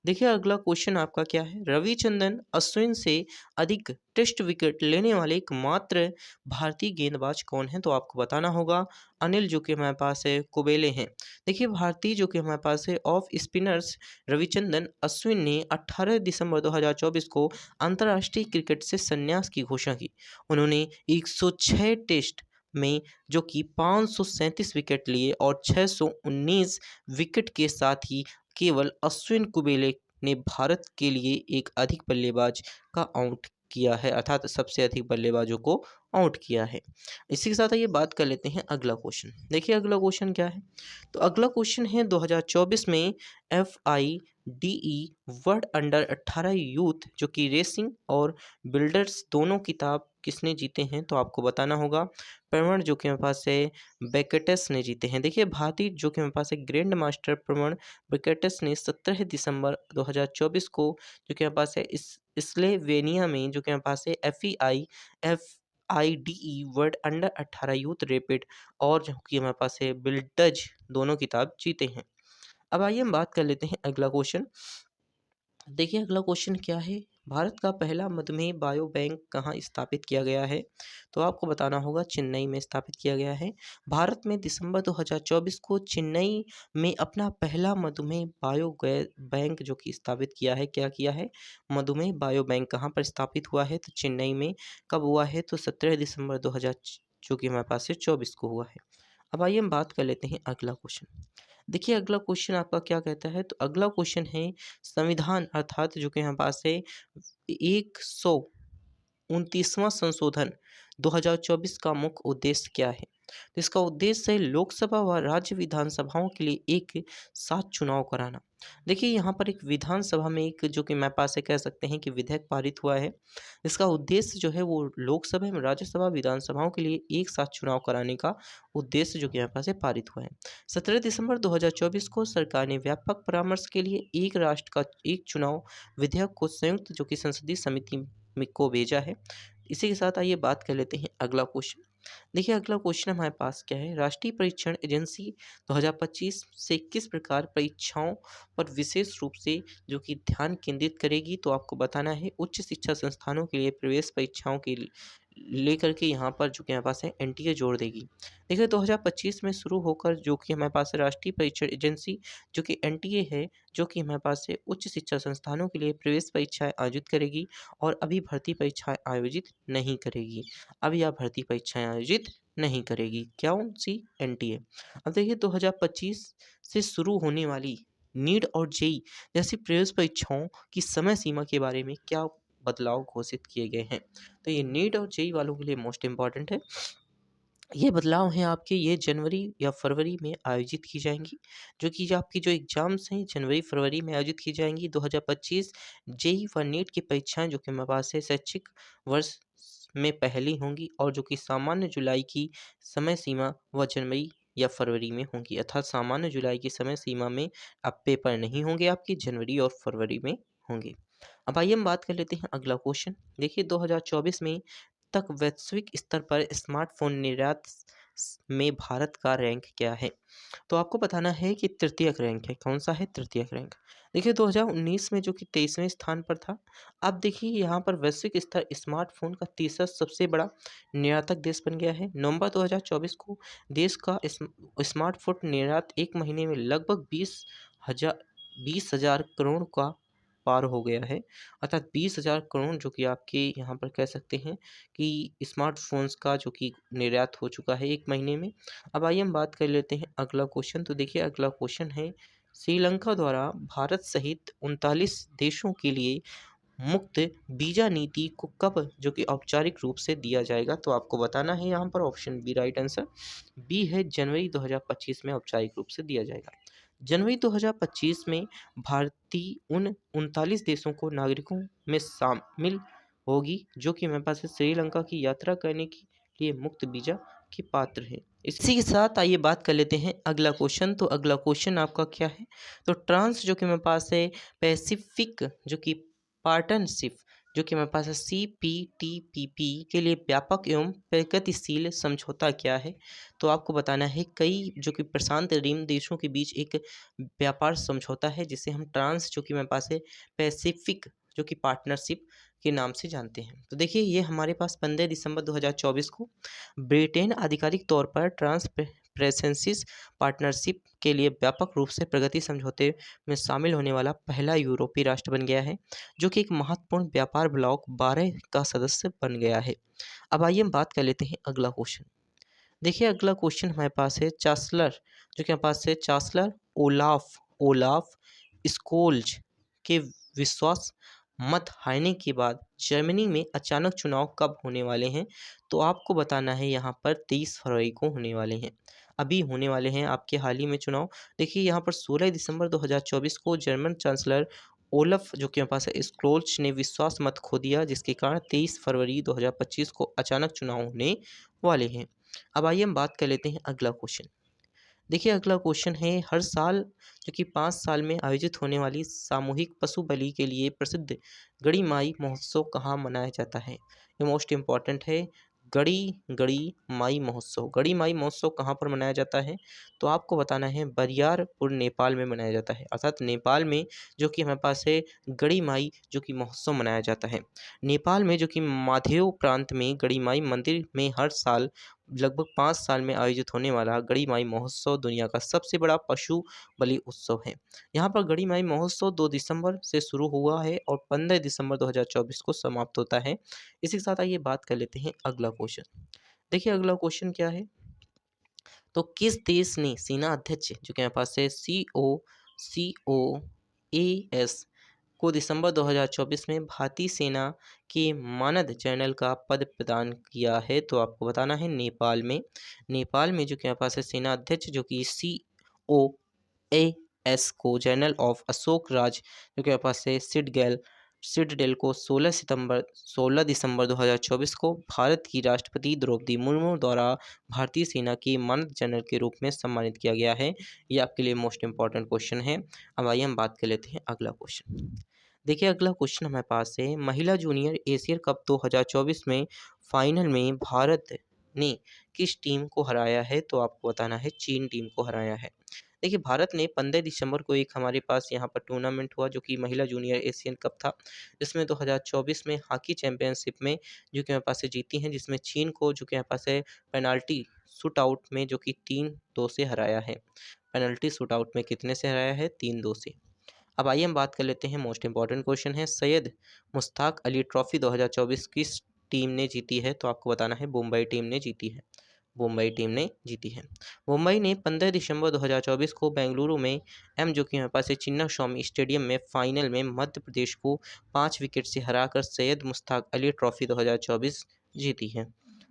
देखिए अगला क्वेश्चन आपका क्या है, रविचंद्रन अश्विन से अधिक टेस्ट विकेट लेने वाले एकमात्र भारतीय गेंदबाज कौन है? तो आपको बताना होगा अनिल जो कि हमारे पास है कुबेले हैं। देखिए भारतीय जो कि हमारे पास है ऑफ स्पिनर्स रविचंद्रन अश्विन ने 18 दिसंबर 2024 को अंतर्राष्ट्रीय क्रिकेट से संन्यास की घोषणा की। उन्होंने 106 टेस्ट में जो कि 537 विकेट लिए और 619 विकेट के साथ ही केवल अश्विन कुबेले ने भारत के लिए एक अधिक बल्लेबाज का आउट किया है, अर्थात सबसे अधिक बल्लेबाजों को आउट किया है। इसी के साथ ये बात कर लेते हैं अगला क्वेश्चन। देखिए अगला क्वेश्चन क्या है, तो अगला क्वेश्चन है 2024 में FIDE वर्ल्ड अंडर 18 यूथ जो कि रेसिंग और बिल्डर्स दोनों किताब किसने जीते हैं? तो आपको बताना होगा प्रवण जो कि हमारे पास है बेकेटस ने जीते हैं। देखिए भारतीय जो कि हमारे पास है ग्रैंड मास्टर प्रवण बेकेटस ने 17 दिसंबर 2024 को जो कि हमारे पास है इस स्लोवेनिया में जो कि हमारे पास है FIDE world under 18 youth rapid और जो कि हमारे पास है बिल्डज दोनों किताब जीते हैं। अब आइए हम बात कर लेते हैं अगला क्वेश्चन। देखिए अगला क्वेश्चन क्या है, भारत का पहला मधुमेह बायो बैंक कहाँ स्थापित किया गया है? तो आपको बताना होगा चेन्नई में स्थापित किया गया है। भारत में दिसंबर 2024 को चेन्नई में अपना पहला मधुमेह बायो बैंक जो कि स्थापित किया है। क्या किया है? मधुमेह बायो बैंक कहाँ पर स्थापित हुआ है? तो चेन्नई में। कब हुआ है? तो 17 दिसंबर 2000 जो कि हमारे पास से 24 को हुआ है। अब आइए हम बात कर लेते हैं अगला क्वेश्चन। देखिए अगला क्वेश्चन आपका क्या कहता है, तो अगला क्वेश्चन है संविधान अर्थात जो कि हमारे पास है 129वां संशोधन 2024 का मुख्य उद्देश्य क्या है? तो इसका उद्देश्य है लोकसभा व राज्य विधानसभाओं के लिए एक साथ चुनाव कराना। देखिए यहाँ पर एक विधानसभा में एक जो कि हमारे पास है कह सकते हैं कि विधेयक पारित हुआ है। इसका उद्देश्य जो है वो लोकसभा एवं राज्यसभा विधानसभाओं के लिए एक साथ चुनाव कराने का उद्देश्य जो कि हमारे पास है पारित हुआ है। 17 दिसंबर 2024 को सरकार ने व्यापक परामर्श के लिए एक राष्ट्र का एक चुनाव विधेयक को संयुक्त जो कि संसदीय समिति में को भेजा है। इसी के साथ आइए बात कर लेते हैं अगला क्वेश्चन। देखिए अगला क्वेश्चन हमारे पास क्या है, राष्ट्रीय परीक्षण एजेंसी 2025 से किस प्रकार परीक्षाओं पर विशेष रूप से जो कि ध्यान केंद्रित करेगी? तो आपको बताना है उच्च शिक्षा संस्थानों के लिए प्रवेश परीक्षाओं के लेकर के यहाँ पर जो कि हमारे पास है NTA जोड़ देगी। देखिए 2025 में शुरू होकर जो कि हमारे पास है राष्ट्रीय परीक्षण एजेंसी जो कि NTA है, जो कि हमारे पास है उच्च शिक्षा संस्थानों के लिए प्रवेश परीक्षाएं आयोजित करेगी और अभी भर्ती परीक्षाएं आयोजित नहीं करेगी। अब यह भर्ती परीक्षाएं आयोजित नहीं करेगी। कौन सी? NTA। अब देखिए 2025 से शुरू होने वाली नीट और जेई जैसी प्रवेश परीक्षाओं की समय सीमा के बारे में क्या बदलाव घोषित किए गए हैं? तो ये नीट और जेई वालों के लिए मोस्ट इम्पॉर्टेंट है। ये बदलाव हैं आपके, ये जनवरी या फरवरी में आयोजित की जाएंगी, जो कि जो आपकी जो एग्जाम्स हैं जनवरी फरवरी में आयोजित की जाएंगी। 2025 जेई व नीट की परीक्षाएं जो कि हमारे पास है शैक्षिक वर्ष में पहली होंगी और जो कि सामान्य जुलाई की समय सीमा व जनवरी या फरवरी में होंगी, अर्थात सामान्य जुलाई की समय सीमा में अब पेपर नहीं होंगे, आपकी जनवरी और फरवरी में होंगे। अब आइए हम बात कर लेते हैं अगला क्वेश्चन। देखिए 2024 में तक वैश्विक स्तर पर स्मार्टफोन निर्यात में भारत का रैंक क्या है? तो आपको बताना है कि तृतीयक रैंक है। कौन सा है? तृतीयक रैंक। देखिए 2019 में जो कि 23वें स्थान पर था। अब देखिए यहाँ पर वैश्विक स्तर स्मार्टफ़ोन का तीसरा सबसे बड़ा निर्यातक देश बन गया है। नवंबर 2024 को देश का स्मार्टफ़ोन निर्यात 1 महीने में लगभग 20,000 करोड़ का पार हो गया है। अर्थात 20,000 करोड़ जो कि आपके यहाँ पर कह सकते हैं कि स्मार्टफ़ोन्स का जो कि निर्यात हो चुका है 1 महीने में। अब आइए हम बात कर लेते हैं अगला क्वेश्चन। तो देखिए अगला क्वेश्चन है, श्रीलंका द्वारा भारत सहित 39 देशों के लिए मुक्त वीजा नीति को कब जो कि औपचारिक रूप से दिया जाएगा? तो आपको बताना है यहाँ पर option B right answer. B है जनवरी 2025 में औपचारिक रूप से दिया जाएगा। जनवरी 2025 में भारतीय उन 39 देशों को नागरिकों में शामिल होगी जो कि हमारे पास है श्रीलंका की यात्रा करने के लिए मुक्त वीजा के पात्र हैं। इसी के साथ आइए बात कर लेते हैं अगला क्वेश्चन। तो अगला क्वेश्चन आपका क्या है? तो ट्रांस जो कि मेरे पास है पैसिफिक जो कि पार्टनरशिप जो कि हमारे पास है CPTPP के लिए व्यापक एवं प्रगतिशील समझौता क्या है? तो आपको बताना है कई जो कि प्रशांत रीम देशों के बीच एक व्यापार समझौता है जिसे हम ट्रांस जो कि मेरे पास है पैसिफिक जो कि पार्टनरशिप के नाम से जानते हैं। तो देखिए ये हमारे पास 15 दिसंबर 2024 को ब्रिटेन आधिकारिक तौर पर ट्रांस प्रेसेंसिस पार्टनरशिप के लिए व्यापक रूप से प्रगति समझौते में शामिल होने वाला पहला यूरोपीय राष्ट्र बन गया है जो कि एक महत्वपूर्ण व्यापार ब्लॉक 12 का सदस्य बन गया है। अब आइए हम बात कर लेते हैं अगला क्वेश्चन। देखिए अगला क्वेश्चन हमारे पास है चांसलर जो कि हमारे पास है चांसलर ओलाफ ओलाफ स्कोल्ज के विश्वास मत हारने के बाद जर्मनी में अचानक चुनाव कब होने वाले हैं? तो आपको बताना है यहाँ पर 23 फरवरी को होने वाले हैं। अभी होने वाले हैं आपके हाल ही में चुनाव। देखिए यहाँ पर 16 दिसंबर 2024 को जर्मन चांसलर ओलफ जो कि हमारे पास है स्क्रोल्च ने विश्वास मत खो दिया जिसके कारण 23 फरवरी 2025 को अचानक चुनाव होने वाले हैं। अब आइए हम बात कर लेते हैं अगला क्वेश्चन। देखिए अगला क्वेश्चन है हर साल जो कि 5 साल में आयोजित होने वाली सामूहिक पशु बलि के लिए प्रसिद्ध गढ़ी महोत्सव कहाँ मनाया जाता है? ये मोस्ट इम्पॉर्टेंट है। गढ़ी गढ़ी माई महोत्सव गढ़ी माई महोत्सव कहाँ पर मनाया जाता है? तो आपको बताना है बरियारपुर नेपाल में मनाया जाता है। अर्थात नेपाल में जो कि हमारे पास है गढ़ी माई जो कि महोत्सव मनाया जाता है। नेपाल में जो कि माधेय प्रांत में गढ़ी माई मंदिर में हर साल लगभग 5 साल में आयोजित होने वाला गढ़ी माई महोत्सव दुनिया का सबसे बड़ा पशु बलि उत्सव है। यहाँ पर गढ़ी माई महोत्सव 2 दिसंबर से शुरू हुआ है और 15 दिसंबर 2024 को समाप्त होता है। इसी के साथ आइए बात कर लेते हैं अगला क्वेश्चन। देखिए अगला क्वेश्चन क्या है? तो किस देश ने सेना अध्यक्ष जो कि हमारे पास है COCOAS को दिसंबर 2024 में भारतीय सेना के मानद जनरल का पद प्रदान किया है? तो आपको बताना है नेपाल में। नेपाल में जो कि हमारे पास है सेना अध्यक्ष जो कि COAS को जनरल ऑफ अशोक राज जो कि हमारे पास है सिडडेल को 16 दिसंबर 2024 को भारत की राष्ट्रपति द्रौपदी मुर्मू द्वारा भारतीय सेना के मानद जनरल के रूप में सम्मानित किया गया है। ये आपके लिए मोस्ट इंपॉर्टेंट क्वेश्चन है। अब आइए हम बात कर लेते हैं अगला क्वेश्चन। देखिए अगला क्वेश्चन हमारे पास है महिला जूनियर एशियन कप 2024 में फाइनल में भारत ने किस टीम को हराया है? तो आपको बताना है चीन टीम को हराया है। देखिए भारत ने 15 दिसंबर को एक हमारे पास यहाँ पर टूर्नामेंट हुआ जो कि महिला जूनियर एशियन कप था जिसमें 2024 में हॉकी चैंपियनशिप में जो कि हमारे पास से जीती हैं जिसमें चीन को जो कि हमारे पास है पेनाल्टी शूट आउट में जो कि 3-2 से हराया है। पेनल्टी शूट आउट में कितने से हराया है? 3-2 से। अब आइए हम बात कर लेते हैं मोस्ट इंपॉर्टेंट क्वेश्चन है सैयद मुश्ताक अली ट्रॉफी 2024 किस टीम ने जीती है? तो आपको बताना है मुंबई टीम ने जीती है। मुंबई टीम ने जीती है। मुंबई ने 15 दिसंबर 2024 को बेंगलुरु में जो कि हमारे पास है चिन्नास्वामी स्टेडियम में फाइनल में मध्य प्रदेश को 5 विकेट से हराकर सैयद मुश्ताक अली ट्रॉफी 2024 जीती है।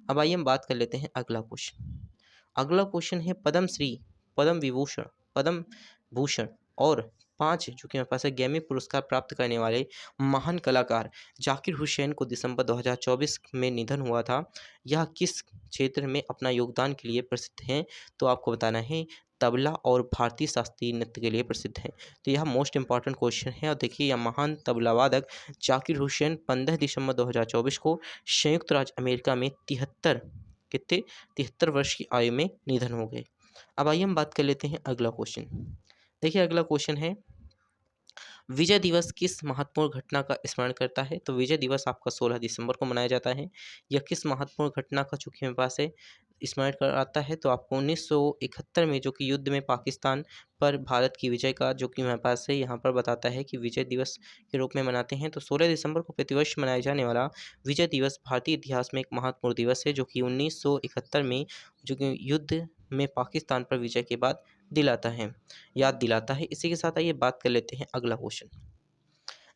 अब आइए हम बात कर लेते हैं अगला क्वेश्चन। अगला क्वेश्चन है पद्मश्री, पद्म विभूषण, पद्म भूषण और 5 जो कि हमारे पास है ग्रैमी पुरस्कार प्राप्त करने वाले महान कलाकार जाकिर हुसैन को दिसंबर 2024 में निधन हुआ था। यह किस क्षेत्र में अपना योगदान के लिए प्रसिद्ध हैं? तो आपको बताना है तबला और भारतीय शास्त्रीय नृत्य के लिए प्रसिद्ध हैं। तो यह मोस्ट इंपॉर्टेंट क्वेश्चन है और देखिए यह महान तबला वादक जाकिर हुसैन 15 दिसंबर 2024 को संयुक्त राज्य अमेरिका में 73 कितने 73 वर्ष की आयु में निधन हो गए। अब आइए हम बात कर लेते हैं अगला क्वेश्चन। देखिए अगला क्वेश्चन है, विजय दिवस किस महत्वपूर्ण घटना का स्मरण करता है? तो विजय दिवस आपका 16 दिसंबर को मनाया जाता है। यह किस महत्वपूर्ण घटना का चूंकि मेरे पास है स्मरण कराता है, तो आपको 1971 में जो कि युद्ध में पाकिस्तान पर भारत की विजय का जो कि मेरे पास है यहाँ पर बताता है कि विजय दिवस के रूप में मनाते हैं। तो 16 दिसंबर को प्रतिवर्ष मनाया जाने वाला विजय दिवस भारतीय इतिहास में एक महत्वपूर्ण दिवस है, जो कि 1971 में जो कि युद्ध में पाकिस्तान पर विजय के बाद दिलाता है याद दिलाता है। इसी के साथ आइए बात कर लेते हैं अगला क्वेश्चन।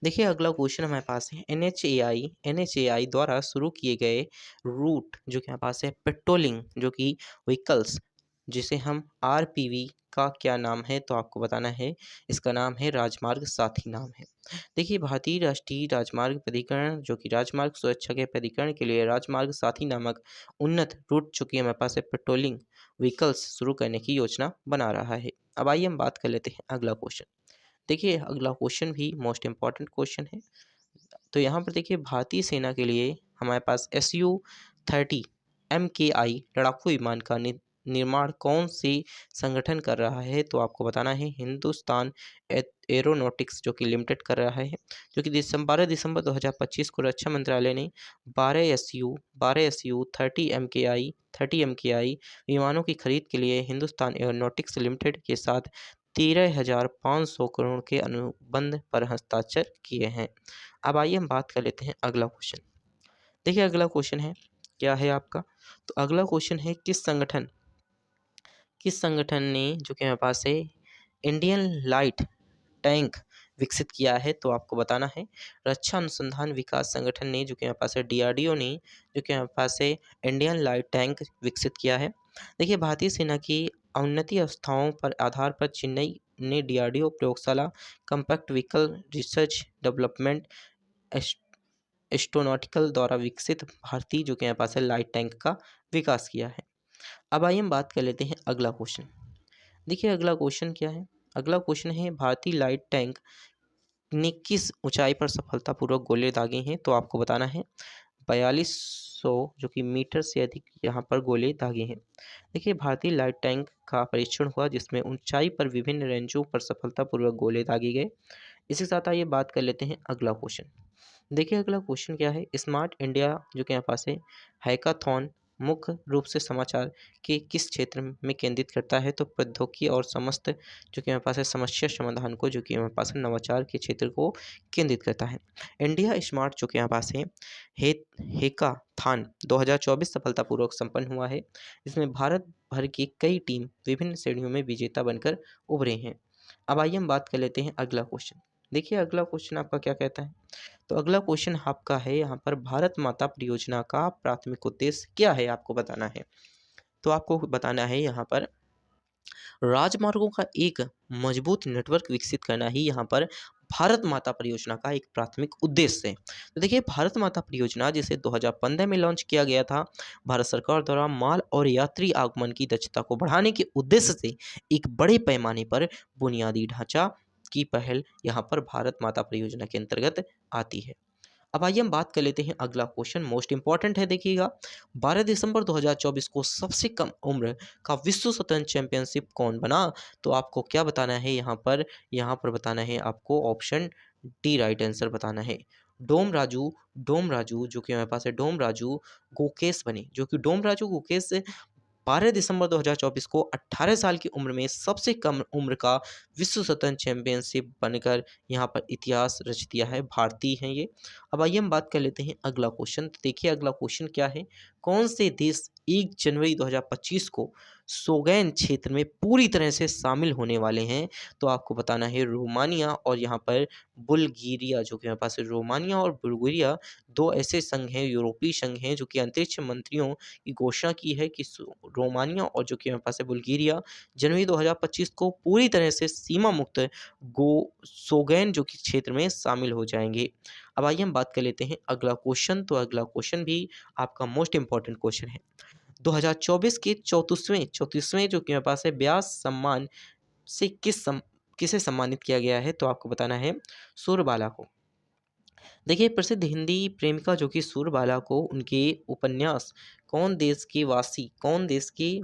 देखिए अगला क्वेश्चन हमारे पास है, एनएचएआई द्वारा शुरू किए गए रूट जो कि हमारे पास है पेट्रोलिंग जो कि व्हीकल्स, जिसे हम आरपीवी का क्या नाम है? तो आपको बताना है इसका नाम है राजमार्ग साथी नाम है। देखिए भारतीय राष्ट्रीय राजमार्ग प्राधिकरण जो कि राजमार्ग सुरक्षा के प्राधिकरण के लिए राजमार्ग साथी नामक उन्नत रूट जो कि हमारे पास है पेट्रोलिंग व्हीकल्स शुरू करने की योजना बना रहा है। अब आइए हम बात कर लेते हैं अगला क्वेश्चन। देखिए अगला क्वेश्चन भी मोस्ट इम्पॉर्टेंट क्वेश्चन है। तो यहाँ पर देखिए भारतीय सेना के लिए हमारे पास SU-30 MKI लड़ाकू विमान का निर्माण कौन से संगठन कर रहा है? तो आपको बताना है हिंदुस्तान एरोनॉटिक्स जो कि लिमिटेड कर रहा है, जो कि 12 दिसंबर 2025 को रक्षा मंत्रालय ने 12 SU 30 MKI विमानों की खरीद के लिए हिंदुस्तान एरोनॉटिक्स लिमिटेड के साथ 13,500 करोड़ के अनुबंध पर हस्ताक्षर किए हैं। अब आइए हम बात कर लेते हैं अगला क्वेश्चन। देखिए अगला क्वेश्चन है क्या है आपका? तो अगला क्वेश्चन है किस संगठन ने जो कि हमारे पास है इंडियन लाइट टैंक विकसित किया है? तो आपको बताना है रक्षा अनुसंधान विकास संगठन ने जो कि हमारे पास है DRDO ने जो कि हमारे पास है इंडियन लाइट टैंक विकसित किया है। देखिए भारतीय सेना की अवनति अवस्थाओं पर आधार पर चेन्नई ने DRDO प्रयोगशाला compact vehicle research development astronautical द्वारा विकसित भारतीय जो कि हमारे पास है लाइट टैंक का विकास किया है। अब आइए हम बात कर लेते हैं अगला क्वेश्चन। देखिए अगला क्वेश्चन क्या है? अगला क्वेश्चन है भारतीय लाइट टैंक ने किस ऊंचाई पर सफलतापूर्वक गोले दागे हैं? तो आपको बताना है 4200 जो कि मीटर से अधिक यहाँ पर गोले दागे हैं। देखिए भारतीय लाइट टैंक का परीक्षण हुआ जिसमें ऊंचाई पर विभिन्न रेंजों पर सफलतापूर्वक गोले दागे गए। इसी के साथ आइए बात कर लेते हैं अगला क्वेश्चन। देखिए अगला क्वेश्चन क्या है? स्मार्ट इंडिया जो कि यहाँ पास है हैकाथॉन मुख्य रूप से समाचार के किस क्षेत्र में केंद्रित करता है? तो प्रौद्योगिकी और समस्त जो कि हमारे पास है समस्या समाधान को जो कि हमारे पास है नवाचार के क्षेत्र को केंद्रित करता है। इंडिया स्मार्ट जो कि यहाँ पास है हे हैकाथॉन 2024 सफलतापूर्वक संपन्न हुआ है। इसमें भारत भर की कई टीम विभिन्न श्रेणियों में विजेता बनकर उभरे हैं। अब आइए हम बात कर लेते हैं अगला क्वेश्चन। देखिए अगला क्वेश्चन आपका क्या कहता है? तो अगला क्वेश्चन आपका है यहाँ पर भारत माता परियोजना का प्राथमिक उद्देश्य क्या है? आपको बताना है। तो आपको बताना है यहाँ पर राजमार्गों का एक मजबूत नेटवर्क विकसित करना ही यहाँ पर भारत माता परियोजना का एक प्राथमिक उद्देश्य है। तो देखिए भारत माता परियोजना जिसे 2015 में लॉन्च किया गया था, भारत सरकार द्वारा माल और यात्री आगमन की दक्षता को बढ़ाने के उद्देश्य से एक बड़े पैमाने पर बुनियादी ढांचा की पहल यहाँ पर भारत माता परियोजना के अंतर्गत आती है। अब आइए हम बात कर लेते हैं अगला क्वेश्चन मोस्ट इंपॉर्टेंट है देखिएगा। 12 दिसंबर 2024 को सबसे कम उम्र का विश्व शतरंज चैंपियनशिप कौन बना? तो आपको क्या बताना है यहाँ पर बताना है आपको ऑप्शन डी राइट आंसर बताना है। डोम राजू जो कि हमारे पास है डोम राजू गोकेश बने, जो कि डोम राजू गोकेश 12 दिसंबर 2024 को 18 साल की उम्र में सबसे कम उम्र का विश्व शतरंज चैंपियनशिप बनकर यहाँ पर इतिहास रच दिया है। भारतीय हैं ये। अब आइए हम बात कर लेते हैं अगला क्वेश्चन। तो देखिए अगला क्वेश्चन क्या है? कौन से देश 1 जनवरी 2025 को सोगैन क्षेत्र में पूरी तरह से शामिल होने वाले हैं? तो आपको बताना है रोमानिया और यहाँ पर बुल्गारिया जो कि हमारे पास है। रोमानिया और बुल्गारिया दो ऐसे संघ हैं, यूरोपीय संघ हैं, जो कि अंतरिक्ष मंत्रियों की घोषणा की है कि रोमानिया और जो कि हमारे पास है बुल्गारिया जनवरी 2025 को पूरी तरह से सीमा मुक्त गो सोगैन जो कि क्षेत्र में शामिल हो जाएंगे। अब आइए हम बात कर लेते हैं अगला क्वेश्चन। तो अगला क्वेश्चन भी आपका मोस्ट इंपॉर्टेंट क्वेश्चन है। 2024 के 34वें जो कि मेरे पास है व्यास सम्मान से किसे सम्मानित किया गया है? तो आपको बताना है सूरबाला को। देखिए प्रसिद्ध हिंदी प्रेमिका जो कि सूरबाला को उनके उपन्यास कौन देश के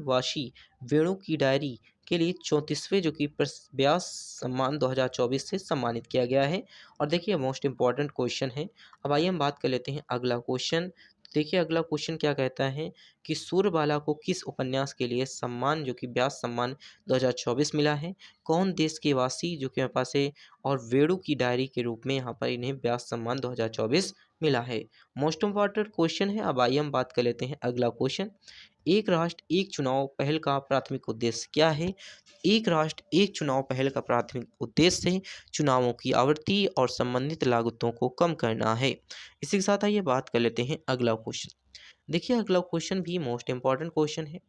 वासी वेणु की डायरी के लिए 34वें जो कि व्यास सम्मान 2024 से सम्मानित किया गया है। और देखिए मोस्ट इम्पॉर्टेंट क्वेश्चन है। अब आइए हम बात कर लेते हैं अगला क्वेश्चन। देखिए अगला क्वेश्चन क्या कहता है कि सूरबाला को किस उपन्यास के लिए सम्मान जो कि व्यास सम्मान 2024 मिला है। कौन देश के वासी जो कि मेरे पास है और वेणु की डायरी के रूप में यहाँ पर इन्हें व्यास सम्मान 2024 मिला है। मोस्ट इम्पॉर्टेंट क्वेश्चन है। अब आइए हम बात कर लेते हैं अगला क्वेश्चन। एक राष्ट्र एक चुनाव पहल का प्राथमिक उद्देश्य क्या है। एक राष्ट्र एक चुनाव पहल का प्राथमिक उद्देश्य चुनावों की आवृत्ति और संबंधित लागतों को कम करना है। इसी के साथ आइए बात कर लेते हैं अगला क्वेश्चन। देखिए अगला क्वेश्चन भी मोस्ट इम्पॉर्टेंट क्वेश्चन है।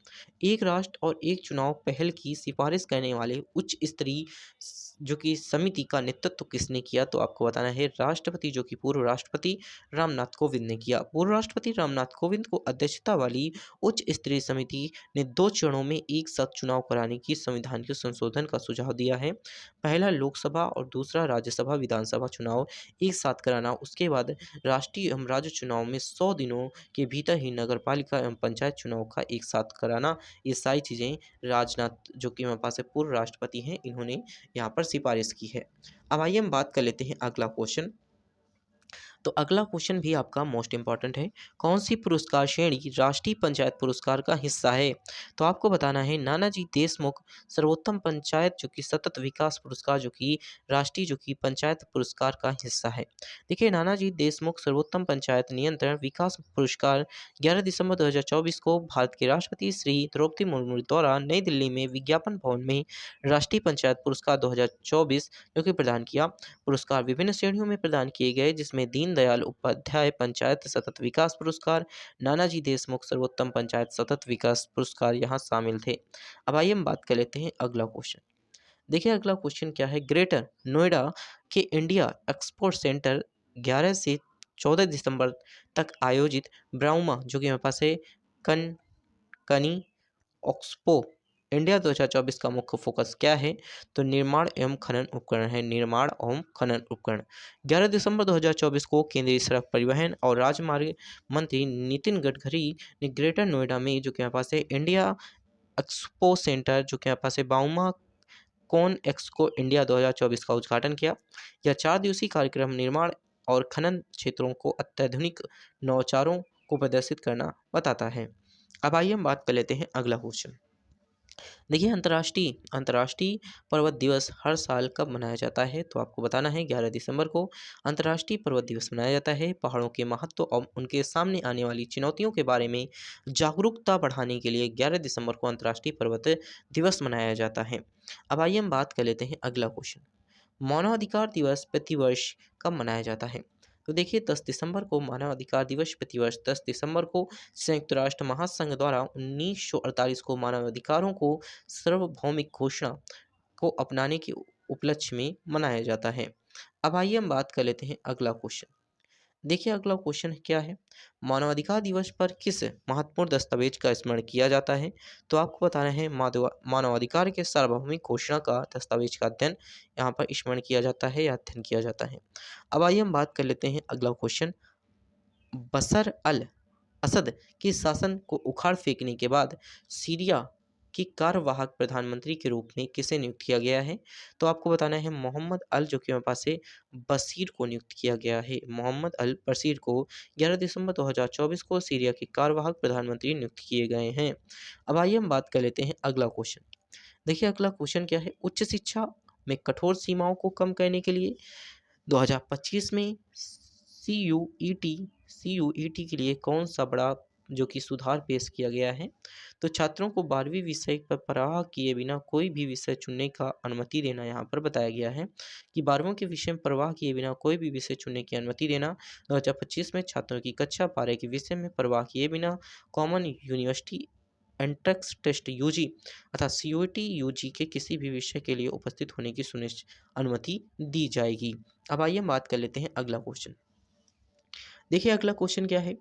एक राष्ट्र और एक चुनाव पहल की सिफारिश करने वाले उच्च स्तरीय जो कि समिति का नेतृत्व किसने किया, तो आपको बताना है राष्ट्रपति जो कि पूर्व राष्ट्रपति रामनाथ कोविंद ने किया। पूर्व राष्ट्रपति रामनाथ कोविंद को अध्यक्षता वाली उच्च स्तरीय समिति ने 2 चरणों में एक साथ चुनाव कराने की संविधान के संशोधन का सुझाव दिया है। पहला लोकसभा और दूसरा राज्यसभा विधानसभा चुनाव एक साथ कराना। उसके बाद राष्ट्रीय एवं राज्य चुनाव में 100 दिनों के भीतर ही नगरपालिका एवं पंचायत चुनाव का एक साथ कराना। ये सारी चीज़ें राजनाथ जो कि हमारे पास है पूर्व राष्ट्रपति हैं, इन्होंने यहाँ पर सिफारिश की है। अब आइए हम बात कर लेते हैं अगला क्वेश्चन। तो अगला क्वेश्चन भी आपका मोस्ट इंपॉर्टेंट है। कौन सी पुरस्कार श्रेणी राष्ट्रीय पंचायत पुरस्कार का हिस्सा है, तो आपको बताना है नानाजी देशमुख सर्वोत्तम पंचायत जो कि सतत विकास पुरस्कार जो कि राष्ट्रीय जो कि पंचायत पुरस्कार का हिस्सा है। देखिए नानाजी देशमुख सर्वोत्तम पंचायत नियंत्रण विकास पुरस्कार 11 दिसंबर 2024 को भारत के राष्ट्रपति श्री द्रौपदी मुर्मू द्वारा नई दिल्ली में विज्ञापन भवन में राष्ट्रीय पंचायत पुरस्कार 2024 जो कि प्रदान किया। पुरस्कार विभिन्न श्रेणियों में प्रदान किए गए, जिसमें दीनदयाल उपाध्याय पंचायत सतत विकास पुरस्कार, नानाजी देशमुख सर्वोत्तम पंचायत सतत विकास पुरस्कार यहाँ शामिल थे। अब आइए हम बात कर लेते हैं अगला क्वेश्चन। देखिए अगला क्वेश्चन क्या है। ग्रेटर नोएडा के इंडिया एक्सपो सेंटर 11 से 14 दिसंबर तक आयोजित ब्राउमा जो कि हमारे पास है कन कनी ऑक्सपो इंडिया 2024 का मुख्य फोकस क्या है, तो निर्माण एवं खनन उपकरण है। निर्माण एवं खनन उपकरण 11 दिसंबर 2024 को केंद्रीय सड़क परिवहन और राजमार्ग मंत्री नितिन गडकरी ने ग्रेटर नोएडा में जो कि हमारे पास है इंडिया एक्सपो सेंटर जो कि हमारे पास है बाउमा कॉन एक्सको इंडिया 2024 का उद्घाटन किया। यह 4 दिवसीय कार्यक्रम निर्माण और खनन क्षेत्रों को अत्याधुनिक नवाचारों को प्रदर्शित करना बताता है। अब आइए हम बात कर लेते हैं अगला क्वेश्चन। देखिए अंतर्राष्ट्रीय अंतर्राष्ट्रीय पर्वत दिवस हर साल कब मनाया जाता है, तो आपको बताना है 11 दिसंबर को अंतर्राष्ट्रीय पर्वत दिवस मनाया जाता है। पहाड़ों के महत्व और उनके सामने आने वाली चुनौतियों के बारे में जागरूकता बढ़ाने के लिए 11 दिसंबर को अंतर्राष्ट्रीय पर्वत दिवस मनाया जाता है। अब आइए हम बात कर लेते हैं अगला क्वेश्चन। मानवाधिकार दिवस प्रतिवर्ष कब मनाया जाता है, तो देखिए 10 दिसंबर को मानवाधिकार दिवस प्रतिवर्ष 10 दिसंबर को संयुक्त राष्ट्र महासंघ द्वारा 1948 को मानवाधिकारों को सार्वभौमिक घोषणा को अपनाने के उपलक्ष्य में मनाया जाता है। अब आइए हम बात कर लेते हैं अगला क्वेश्चन। देखिए अगला क्वेश्चन क्या है। मानवाधिकार दिवस पर किस महत्वपूर्ण दस्तावेज का स्मरण किया जाता है, तो आपको बताना है मानवाधिकार के सार्वभौमिक घोषणा का दस्तावेज का अध्ययन यहाँ पर स्मरण किया जाता है या अध्ययन किया जाता है। अब आइए हम बात कर लेते हैं अगला क्वेश्चन। बशर अल असद के शासन को उखाड़ फेंकने के बाद सीरिया के कार्यवाहक प्रधानमंत्री के रूप में किसे नियुक्त किया गया है, तो आपको बताना है मोहम्मद अल जो कि हमारे पास है बशीर को नियुक्त किया गया है। मोहम्मद अल बशीर को 11 दिसंबर 2024 को सीरिया के कार्यवाहक प्रधानमंत्री नियुक्त किए गए हैं। अब आइए हम बात कर लेते हैं अगला क्वेश्चन। देखिए अगला क्वेश्चन क्या है। उच्च शिक्षा में कठोर सीमाओं को कम करने के लिए 2025 में सीयूईटी के लिए कौन सा बड़ा जो कि सुधार पेश किया गया है, तो छात्रों को 12वीं विषय पर परवाह किए बिना कोई भी विषय चुनने का अनुमति देना। यहाँ पर बताया गया है कि 12वीं के विषय में परवाह किए बिना कोई भी विषय चुनने की अनुमति देना। 2025 में छात्रों की कक्षा 12 के विषय में परवाह किए बिना common university entrance test UG अर्थात सीयूईटी यूजी के किसी भी विषय के लिए उपस्थित होने की सुनिश्चित अनुमति दी जाएगी। अब आइए हम बात कर लेते हैं अगला क्वेश्चन। देखिए अगला क्वेश्चन क्या है।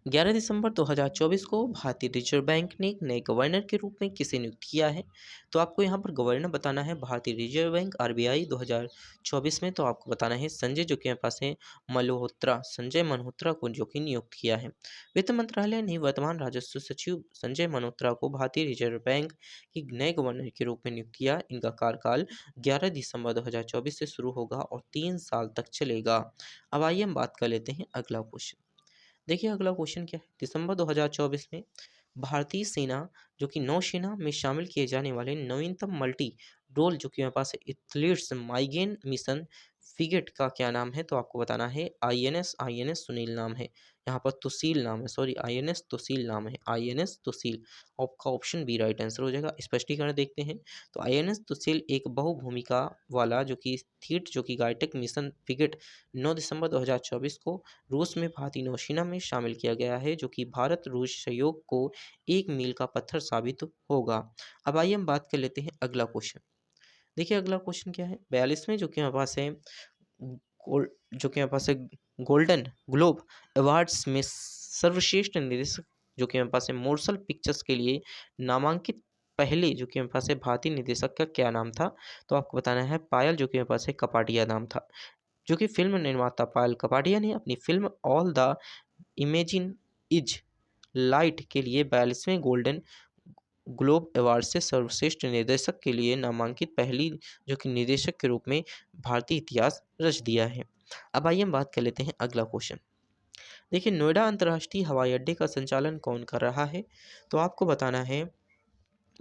11 दिसंबर 2024 को भारतीय रिजर्व बैंक ने एक नए गवर्नर के रूप में किसे नियुक्त किया है? तो आपको यहाँ पर गवर्नर बताना है भारतीय रिजर्व बैंक आरबीआई 2024 में। तो आपको बताना है संजय, जो कि मेरे पास है मल्होत्रा, संजय मल्होत्रा को जो कि नियुक्त किया है। वित्त मंत्रालय ने वर्तमान राजस्व सचिव संजय मल्होत्रा को भारतीय रिजर्व बैंक के नए गवर्नर के रूप में नियुक्त किया। इनका कार्यकाल 11 दिसंबर 2024 से शुरू होगा और 3 साल तक चलेगा। अब आइए हम बात कर लेते हैं अगला क्वेश्चन। देखिए अगला क्वेश्चन क्या है। दिसंबर 2024 में भारतीय सेना जो कि नौसेना में शामिल किए जाने वाले नवीनतम मल्टी रोल जो कि मेरे पास है एथलीट्स माइगेन मिशन फ्रिगेट का क्या नाम है? तो आपको बताना है आईएनएस सुनील नाम है। यहाँ पर तुसील नाम है, सॉरी आईएनएस तुसील नाम है, आईएनएस तुसील। आपका ऑप्शन बी राइट आंसर हो जाएगा। स्पष्टीकरण देखते हैं। तो आईएनएस तुसील एक बहुभूमिका वाला जो कि थीट जो कि गाइटेक मिशन फ्रिगेट 9 दिसंबर 2024 को रूस में भारतीय नौसेना में शामिल किया गया है, जो कि भारत रूस सहयोग को एक मील का पत्थर साबित होगा। अब आइए हम बात कर लेते हैं अगला क्वेश्चन। देखिए अगला क्वेश्चन क्या है। 42वें जो कि हमारे पास है जो कि हमारे पास है गोल्डन ग्लोब अवार्ड्स में सर्वश्रेष्ठ निर्देशक जो कि हमारे पास है मोर्सल पिक्चर्स के लिए नामांकित पहले जो कि हमारे पास है भारतीय निर्देशक का क्या नाम था? तो आपको बताना है पायल, जो कि हमारे पास है कपाडिया नाम था। जो कि फिल्म निर्माता पायल कपाडिया ने अपनी film all the imagine is light के लिए 42वें गोल्डन ग्लोब अवार्ड से सर्वश्रेष्ठ निर्देशक के लिए नामांकित पहली जो कि निर्देशक के रूप में भारतीय इतिहास रच दिया है। अब आइए हम बात कर लेते हैं अगला क्वेश्चन। देखिए नोएडा अंतर्राष्ट्रीय हवाई अड्डे का संचालन कौन कर रहा है? तो आपको बताना है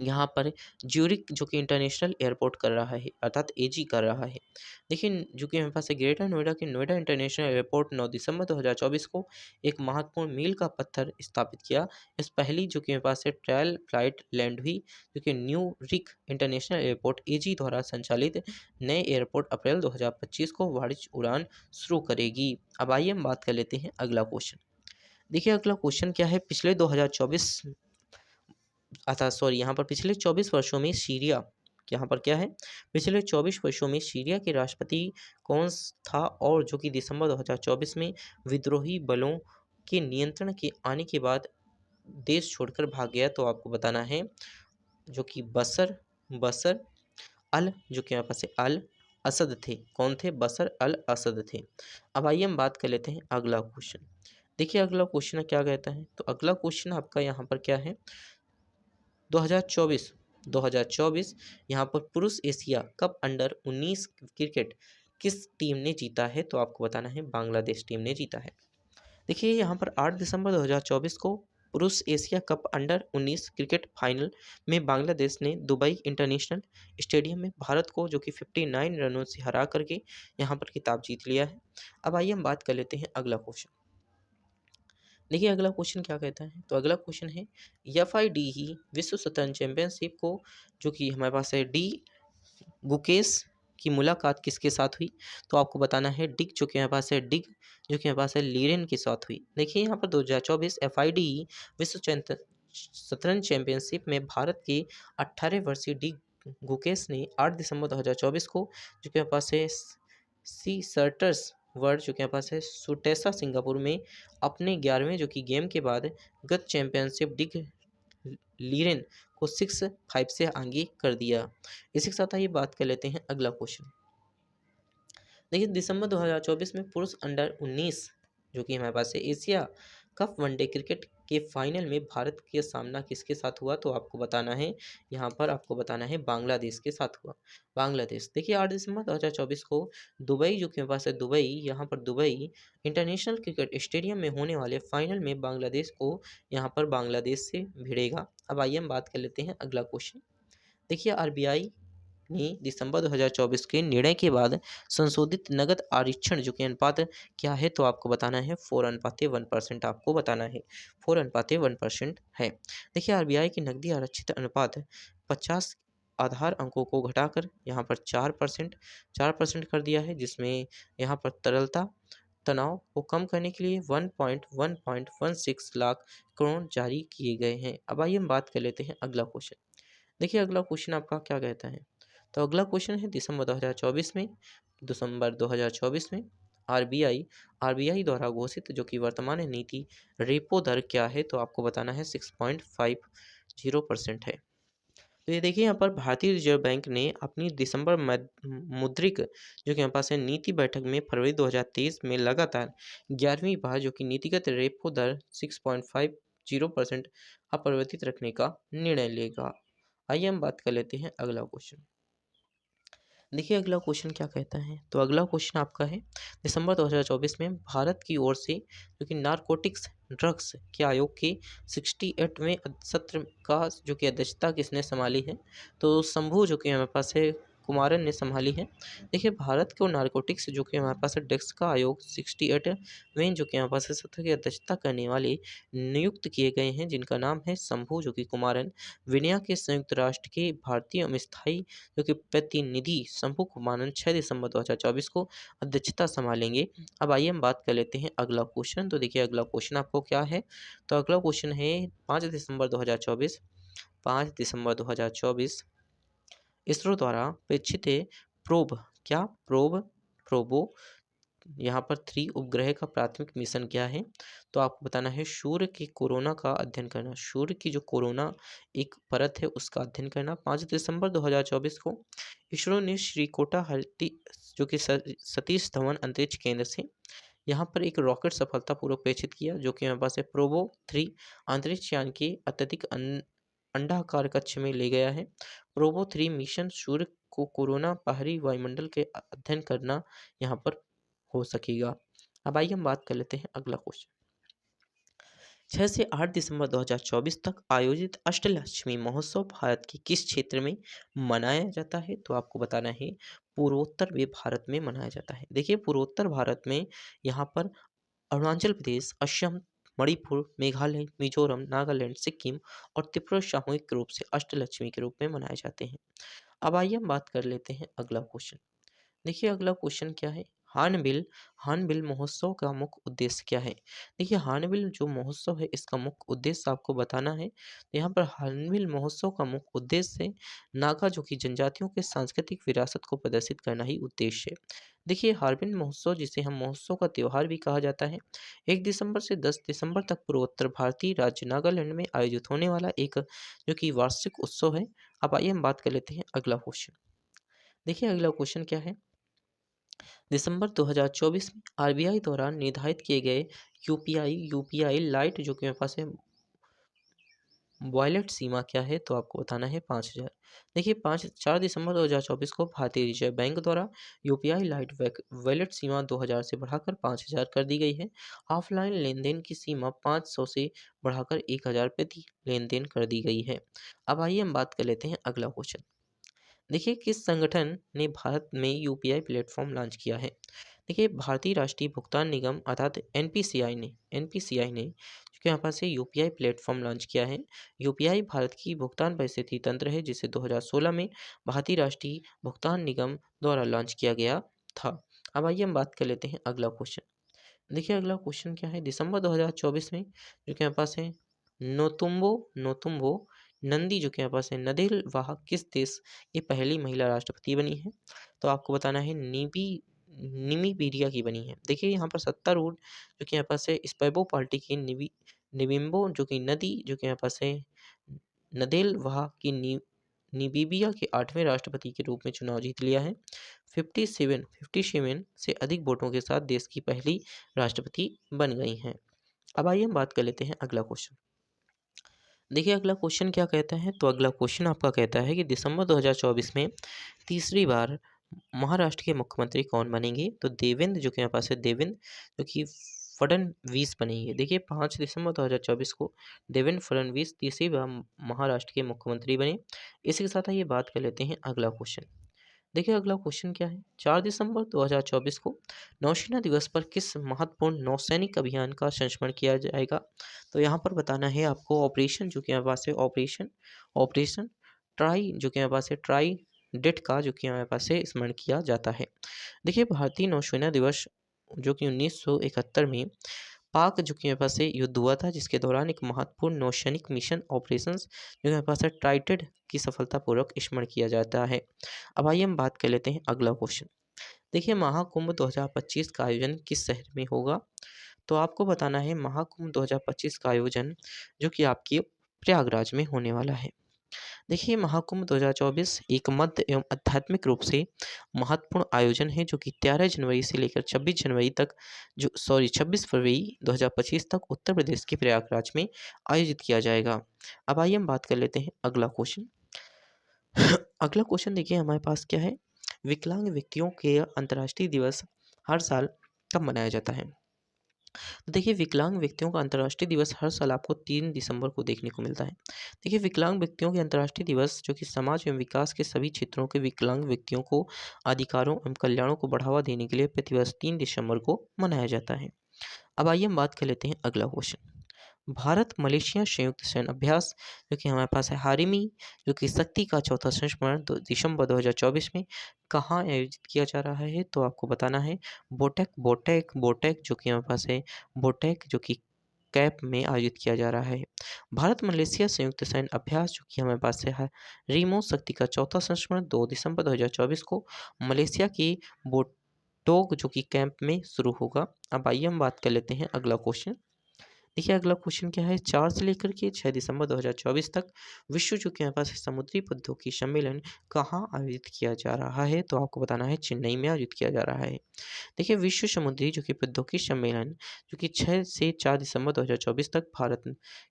यहाँ पर ज्यूरिक जो कि इंटरनेशनल एयरपोर्ट कर रहा है, अर्थात एजी कर रहा है। देखिए जो कि हमारे पास है ग्रेटर नोएडा के नोएडा इंटरनेशनल एयरपोर्ट 9 दिसंबर 2024 को एक महत्वपूर्ण मील का पत्थर स्थापित किया। इस पहली जो कि हमारे पास है ट्रायल फ्लाइट लैंड हुई, जो कि न्यू रिक इंटरनेशनल एयरपोर्ट एजी द्वारा संचालित नए एयरपोर्ट अप्रैल 2025 को वाणिज्य उड़ान शुरू करेगी। अब आइए हम बात कर लेते हैं अगला क्वेश्चन। देखिए अगला क्वेश्चन क्या है। पिछले 2024 यहाँ पर पिछले 24 वर्षों में सीरिया यहाँ पर क्या है, पिछले 24 वर्षों में सीरिया के राष्ट्रपति कौन था और जो कि दिसंबर 2024 में विद्रोही बलों के नियंत्रण के आने के बाद देश छोड़कर भाग गया? तो आपको बताना है जो कि बसर बसर अल जो कि यहाँ पर से अल असद थे। कौन थे? बसर अल असद थे। अब आइए हम बात कर लेते हैं अगला क्वेश्चन। देखिए अगला क्वेश्चन क्या कहता है। तो अगला क्वेश्चन आपका यहाँ पर क्या है। 2024 यहाँ पर पुरुष एशिया कप अंडर 19 क्रिकेट किस टीम ने जीता है? तो आपको बताना है बांग्लादेश टीम ने जीता है। देखिए यहाँ पर 8 दिसंबर 2024 को पुरुष Asia cup under 19 cricket final में बांग्लादेश ने दुबई इंटरनेशनल स्टेडियम में भारत को जो कि 59 रनों से हरा करके यहाँ पर खिताब जीत लिया है। अब आइए हम बात कर लेते हैं अगला क्वेश्चन। देखिए अगला क्वेश्चन क्या कहता है। तो अगला क्वेश्चन है एफआईडी ही विश्व शतरंज चैंपियनशिप को जो कि हमारे पास है डी गुकेश की मुलाकात किसके साथ हुई? तो आपको बताना है डिक जो कि हमारे पास है डिग जो कि हमारे पास है लीरेन के साथ हुई। देखिए यहाँ पर 2024 एफआईडी विश्व शतरंज चैंपियनशिप में भारत के 18 वर्षीय डी गुकेश ने 8 दिसंबर 2024 को जो कि हमारे पास है सी सर्टर्स वर्ल्ड जो कि हमारे पास है सुटेसा सिंगापुर में अपने 11वें जो कि गेम के बाद गत चैंपियनशिप डिग लीरेन को 6-5 से आगे कर दिया। इसी के साथ आइए बात कर लेते हैं अगला क्वेश्चन। देखिए दिसंबर 2024 में पुरुष अंडर 19 जो कि हमारे पास है एशिया कप वनडे क्रिकेट के फाइनल में भारत के सामना किसके साथ हुआ? तो आपको बताना है यहाँ पर आपको बताना है बांग्लादेश के साथ हुआ। बांग्लादेश। देखिए 8 दिसंबर 2024 को दुबई जो कि हमारे पास है दुबई यहाँ पर दुबई इंटरनेशनल क्रिकेट स्टेडियम में होने वाले फाइनल में बांग्लादेश को यहाँ पर बांग्लादेश से भिड़ेगा। अब आइए हम बात कर लेते हैं अगला क्वेश्चन। देखिए आरबीआई ने दिसंबर 2024 के निर्णय के बाद संशोधित नगद आरक्षण जो कि अनुपात क्या है? तो आपको बताना है 4:1% आपको बताना है 4:1% है। देखिए आरबीआई की नकदी आरक्षित अनुपात 50 आधार अंकों को घटाकर यहाँ पर 4% कर दिया है, जिसमें यहाँ पर तरलता तनाव को कम करने के लिए 1.16 लाख करोड़ जारी किए गए हैं। अब आइए हम बात कर लेते हैं अगला क्वेश्चन। देखिए अगला क्वेश्चन आपका क्या कहता है। तो अगला क्वेश्चन है दिसंबर 2024 में आरबीआई आरबीआई द्वारा घोषित जो कि वर्तमान नीति रेपो दर क्या है, तो आपको बताना है 6.50% है। तो ये देखिए यहाँ पर भारतीय रिजर्व बैंक ने अपनी दिसंबर मुद्रिक जो कि हमारे पास है नीति बैठक में फरवरी 2023 में लगातार 11वीं बार जो कि नीतिगत रेपो दर 6.50% अपरिवर्तित रखने का निर्णय लेगा। आइए हम बात कर लेते हैं अगला क्वेश्चन। देखिए अगला क्वेश्चन क्या कहता है, तो अगला क्वेश्चन आपका है दिसंबर 2024 में भारत की ओर से जो कि नारकोटिक्स ड्रग्स के आयोग के 68वें सत्र का जो कि अध्यक्षता किसने संभाली है, तो शंभू जो कि हमारे पास है कुमारन ने संभाली है। देखिए भारत को नारकोटिक्स जो कि हमारे पास है ड्रग्स का आयोग 68वें जो कि हमारे पास है सत्र की अध्यक्षता करने वाले नियुक्त किए गए हैं, जिनका नाम है शंभू जो कि कुमारन। विनया के संयुक्त राष्ट्र के भारतीय स्थायी जो कि प्रतिनिधि शंभू कुमारन 6 दिसंबर 2024 को अध्यक्षता संभालेंगे। अब आइए हम बात कर लेते हैं अगला क्वेश्चन। तो देखिए अगला क्वेश्चन आपको क्या है, तो अगला क्वेश्चन है 5 दिसंबर 2024 5 दिसंबर 2024 इसरो द्वारा प्रेक्षित प्रोब क्या प्रोब प्रोबो यहाँ पर 3 उपग्रह का प्राथमिक मिशन क्या है, तो आपको बताना है सूर्य की कोरोना का अध्ययन करना। सूर्य की जो कोरोना एक परत है उसका अध्ययन करना। 5 दिसंबर 2024 को इसरो ने श्रीकोटा हल्टी जो कि सतीश धवन अंतरिक्ष केंद्र से यहाँ पर एक रॉकेट सफलतापूर्वक प्रेषित किया, जो कि हमारे पास है प्रोबो 3 अंतरिक्ष यान के अत्यधिक अंडाकार कक्ष में ले गया है। प्रोबो 3 मिशन सूर्य को कोरोना बाहरी वायुमंडल के अध्ययन करना यहाँ पर हो सकेगा। अब आइए हम बात कर लेते हैं अगला क्वेश्चन। 6 से 8 दिसंबर 2024 तक आयोजित अष्टलक्ष्मी महोत्सव भारत के किस क्षेत्र में मनाया जाता है, तो आपको बताना है पूर्वोत्तर में भारत में मनाया जाता है। देखिए पूर्वोत्तर भारत में यहाँ पर अरुणाचल प्रदेश, असम, मणिपुर, मेघालय, मिजोरम, नागालैंड, सिक्किम और त्रिपुरा सामूहिक रूप से अष्टलक्ष्मी के रूप में मनाए जाते हैं। अब आइए हम बात कर लेते हैं अगला क्वेश्चन। देखिए अगला क्वेश्चन क्या है, हार्नबिल हार्नबिल महोत्सव का मुख्य उद्देश्य क्या है। देखिए हार्नबिल जो महोत्सव है इसका मुख्य उद्देश्य आपको बताना है। तो यहाँ पर हार्नबिल महोत्सव का मुख्य उद्देश्य है नागा जो कि जनजातियों के सांस्कृतिक विरासत को प्रदर्शित करना ही उद्देश्य है। देखिए हार्नबिल महोत्सव जिसे हम महोत्सव का त्यौहार भी कहा जाता है, 1 दिसंबर से 10 दिसंबर तक पूर्वोत्तर भारतीय राज्य नागालैंड में आयोजित होने वाला एक जो कि वार्षिक उत्सव है। अब आइए हम बात कर लेते हैं अगला क्वेश्चन। देखिए अगला क्वेश्चन क्या है, दिसंबर 2024 में आरबीआई द्वारा निर्धारित किए गए यूपीआई लाइट जो कि मेरे पास है वॉलेट सीमा क्या है, तो आपको बताना है 5,000। देखिए 4 दिसंबर 2024 को भारतीय रिजर्व बैंक द्वारा यूपीआई लाइट वॉलेट सीमा 2,000 से बढ़ाकर 5,000 कर दी गई है। ऑफलाइन लेनदेन की सीमा 500 से बढ़ाकर 1,000 प्रति लेन देन कर दी गई है। अब आइए हम बात कर लेते हैं अगला क्वेश्चन। देखिए किस संगठन ने भारत में यूपीआई प्लेटफॉर्म लॉन्च किया है। देखिए भारतीय राष्ट्रीय भुगतान निगम अर्थात एनपीसीआई ने जो कि यहाँ पर से यूपीआई प्लेटफॉर्म लॉन्च किया है। यूपीआई भारत की भुगतान परिस्थिति तंत्र है जिसे 2016 में भारतीय राष्ट्रीय भुगतान निगम द्वारा लॉन्च किया गया था। अब आइए हम बात कर लेते हैं अगला क्वेश्चन। देखिए अगला क्वेश्चन क्या है, दिसंबर 2024 में जो कि हमारे पास है नोतुम्बो नंदी जो कि हमारे पास है नदेल वाह किस देश की पहली महिला राष्ट्रपति बनी है, तो आपको बताना है निमीबीरिया की बनी है। देखिए यहाँ पर सत्तारूढ़ जो कि यहाँ पास है स्पेबो पार्टी की निबिम्बो जो कि नदी जो कि यहाँ पास है नदेल वाह की निबीबिया के 8वें राष्ट्रपति के रूप में चुनाव जीत लिया है। 57 से अधिक वोटों के साथ देश की पहली राष्ट्रपति बन गई हैं। अब आइए हम बात कर लेते हैं अगला क्वेश्चन। देखिए अगला क्वेश्चन क्या कहता है, तो अगला क्वेश्चन आपका कहता है कि दिसंबर 2024 में तीसरी बार महाराष्ट्र के मुख्यमंत्री कौन बनेंगे, तो देवेंद्र जो कि हमारे पास है देवेंद्र जो कि फडणवीस बनेंगे। देखिए 5 दिसंबर 2024 को देवेंद्र फडणवीस तीसरी बार महाराष्ट्र के मुख्यमंत्री बने। इसी के साथ आइए बात कर लेते हैं अगला क्वेश्चन। देखिए अगला क्वेश्चन क्या है, 4 दिसंबर 2024 को नौसेना दिवस पर किस महत्वपूर्ण नौसैनिक अभियान का संस्मरण किया जाएगा, तो यहाँ पर बताना है आपको ऑपरेशन जो कि हमारे पास है ऑपरेशन ट्राई जो कि हमारे पास है ट्राई डेट का जो कि हमारे पास है स्मरण किया जाता है। देखिए भारतीय नौसेना दिवस जो कि 1971 में पाक जो कि मेरे पास से युद्ध हुआ था, जिसके दौरान एक महत्वपूर्ण नौसैनिक मिशन ऑपरेशंस जो मेरे पास है ट्राइटेड की सफलतापूर्वक स्मरण किया जाता है। अब आइए हम बात कर लेते हैं अगला क्वेश्चन। देखिए महाकुंभ 2025 का आयोजन किस शहर में होगा? तो आपको बताना है महाकुंभ 2025 का आयोजन जो कि आपके प्रयागराज में होने वाला है। देखिए महाकुंभ 2024 एक मध्य एवं आध्यात्मिक रूप से महत्वपूर्ण आयोजन है जो कि 13 जनवरी से लेकर 26 जनवरी तक 26 फरवरी 2025 तक उत्तर प्रदेश के प्रयागराज में आयोजित किया जाएगा। अब आइए हम बात कर लेते हैं अगला क्वेश्चन। अगला क्वेश्चन देखिए हमारे पास क्या है। विकलांग व्यक्तियों के अंतर्राष्ट्रीय दिवस हर साल कब मनाया जाता है? तो देखिए विकलांग व्यक्तियों का अंतर्राष्ट्रीय दिवस हर साल आपको 3 दिसंबर को देखने को मिलता है। देखिए विकलांग व्यक्तियों के अंतर्राष्ट्रीय दिवस जो कि समाज एवं विकास के सभी क्षेत्रों के विकलांग व्यक्तियों को अधिकारों एवं कल्याणों को बढ़ावा देने के लिए प्रतिवर्ष 3 दिसंबर को मनाया जाता है। अब आइए हम बात कर लेते हैं अगला क्वेश्चन। भारत मलेशिया संयुक्त सैन्य अभ्यास जो कि हमारे पास है हारिमी जो कि शक्ति का चौथा संस्करण दिसंबर 2024 में कहाँ आयोजित किया जा रहा है? तो आपको बताना है बोटेक बोटेक बोटेक जो कि हमारे पास है बोटेक जो कि कैप में आयोजित किया जा रहा है। भारत मलेशिया संयुक्त सैन्य अभ्यास जो कि हमारे पास है रीमो शक्ति का चौथा संस्करण 2 दिसंबर 2024 को मलेशिया की बोटोक जो कि कैंप में शुरू होगा। अब आइए हम बात कर लेते हैं अगला क्वेश्चन। देखिए अगला क्वेश्चन क्या है। 4 से लेकर के 6 दिसंबर 2024 तक विश्व जो कि हमारे पास है समुद्री प्रौद्योगिकी सम्मेलन कहाँ आयोजित किया जा रहा है? तो आपको बताना है चेन्नई में आयोजित किया जा रहा है। देखिए विश्व समुद्री जो कि प्रौद्योगिकी सम्मेलन जो कि 6 से 4 दिसंबर 2024 तक भारत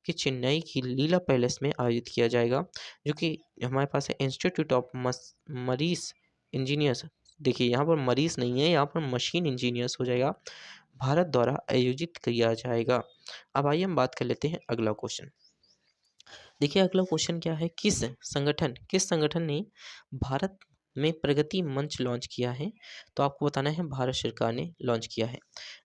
के चेन्नई की लीला पैलेस में आयोजित किया जाएगा जो कि हमारे पास है इंस्टीट्यूट ऑफ मरीस इंजीनियर्स। देखिए यहाँ पर मरीज नहीं है, यहाँ पर मशीन इंजीनियर्स हो जाएगा, भारत द्वारा आयोजित किया जाएगा। अब आइए हम बात कर लेते हैं अगला क्वेश्चन। देखिए अगला क्वेश्चन क्या है। किस संगठन ने भारत में प्रगति मंच लॉन्च किया है? तो आपको बताना है भारत सरकार ने लॉन्च किया है।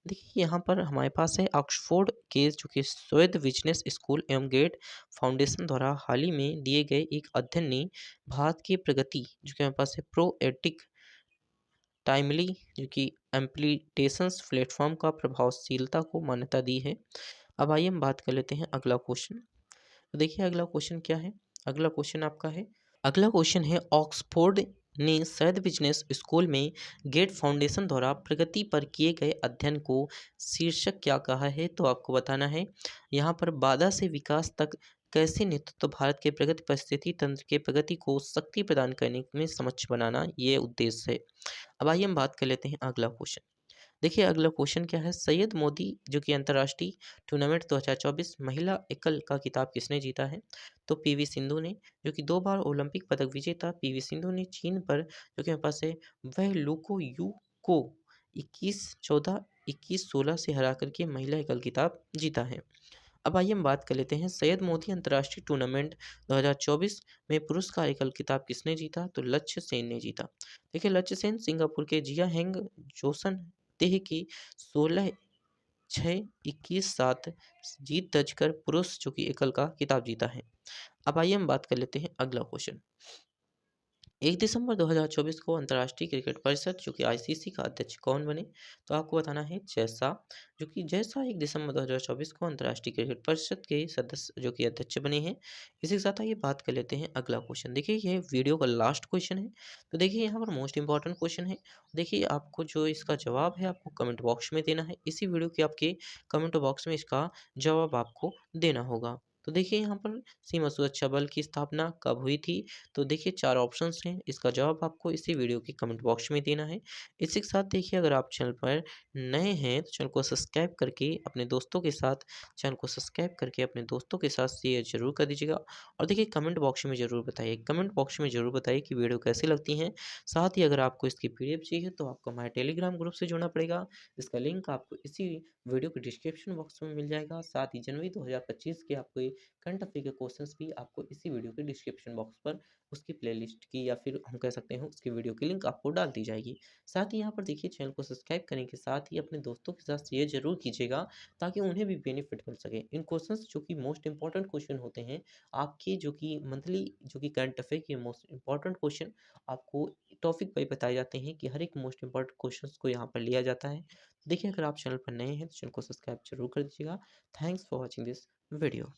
देखिए यहाँ पर हमारे पास है ऑक्सफोर्ड के जो कि स्वेद बिजनेस स्कूल एवं गेट फाउंडेशन द्वारा हाल ही में दिए गए एक अध्ययन ने भारत की प्रगति जो कि हमारे पास है प्रोएटिक टाइमली जो कि एम्प्लीटेशंस प्लेटफॉर्म का प्रभावशीलता को मान्यता दी है। अब आइए हम बात कर लेते हैं अगला क्वेश्चन। तो देखिए अगला क्वेश्चन क्या है। अगला क्वेश्चन आपका है। अगला क्वेश्चन है ऑक्सफोर्ड ने सैद बिजनेस स्कूल में गेट फाउंडेशन द्वारा प्रगति पर किए गए अध्ययन को शीर्षक क्या कहा है? तो आपको बताना है यहाँ पर बाधा से विकास तक कैसे नेतृत्व भारत के प्रगति परिस्थिति तंत्र के प्रगति को शक्ति प्रदान करने में सक्षम बनाना ये उद्देश्य है। अब आइए हम बात कर लेते हैं अगला क्वेश्चन। देखिए अगला क्वेश्चन क्या है। सैयद मोदी जो कि अंतर्राष्ट्रीय टूर्नामेंट 2024 महिला एकल का खिताब किसने जीता है? तो पीवी सिंधु ने जो कि 2 बार ओलंपिक पदक विजेता पीवी सिंधु ने चीन पर जो कि मेरे पास है वह लुको यू को 21-14 21-16 से हरा करके महिला एकल खिताब जीता है। अब आइए हम बात कर लेते हैं सैयद मोदी अंतर्राष्ट्रीय टूर्नामेंट 2024 में पुरुष का एकल खिताब किसने जीता? तो लक्ष्य सेन ने जीता। देखिए लक्ष्य सेन सिंगापुर के जिया हेंग जोसन देह की 16-6 21-7 जीत दर्ज कर पुरुष जो कि एकल का खिताब जीता है। अब आइए हम बात कर लेते हैं अगला क्वेश्चन। 1 दिसंबर 2024 को अंतर्राष्ट्रीय क्रिकेट परिषद जो कि आईसीसी का अध्यक्ष कौन बने? तो आपको बताना है जैसा जो कि जैसा 1 दिसंबर 2024 को अंतर्राष्ट्रीय क्रिकेट परिषद के सदस्य जो कि अध्यक्ष बने हैं। इसी के साथ आइए बात कर लेते हैं अगला क्वेश्चन। देखिए ये वीडियो का लास्ट क्वेश्चन है। तो देखिए यहाँ पर मोस्ट इंपॉर्टेंट क्वेश्चन है। देखिए आपको जो इसका जवाब है आपको कमेंट बॉक्स में देना है। इसी वीडियो के आपके कमेंट बॉक्स में इसका जवाब आपको देना होगा। तो देखिए यहाँ पर सीमा सुरक्षा बल की स्थापना कब हुई थी? तो देखिए 4 ऑप्शंस हैं, इसका जवाब आपको इसी वीडियो के कमेंट बॉक्स में देना है। इसी के साथ देखिए अगर आप चैनल पर नए हैं तो चैनल को सब्सक्राइब करके अपने दोस्तों के साथ शेयर ज़रूर कर दीजिएगा। और देखिए कमेंट बॉक्स में ज़रूर बताइए कि वीडियो कैसी लगती हैं। साथ ही अगर आपको इसकी पीडीएफ चाहिए तो आपको हमारे टेलीग्राम ग्रुप से जुड़ना पड़ेगा। इसका लिंक आपको इसी वीडियो के डिस्क्रिप्शन बॉक्स में मिल जाएगा। साथ ही जनवरी 2025 के आपको करंट अफेयर के क्वेश्चंस भी आपको इसी वीडियो के डिस्क्रिप्शन बॉक्स पर उसकी प्लेलिस्ट की या फिर हम कह सकते हैं उसकी वीडियो की लिंक आपको डाल दी जाएगी। साथ ही यहाँ पर देखिए चैनल को सब्सक्राइब करने के साथ ही अपने दोस्तों के साथ शेयर जरूर कीजिएगा ताकि उन्हें भी बेनिफिट मिल सके। इन क्वेश्चंस जो कि मोस्ट इंपॉर्टेंट क्वेश्चन होते हैं आपके जो कि मंथली जो कि करंट अफेयर के मोस्ट इंपॉर्टेंट क्वेश्चन आपको टॉपिक पर बताए जाते हैं कि हर एक मोस्ट इंपॉर्टेंट क्वेश्चन को यहाँ पर लिया जाता है। देखिए अगर आप चैनल पर नए हैं तो चैनल को सब्सक्राइब जरूर कर दीजिएगा। Thanks for watching this video.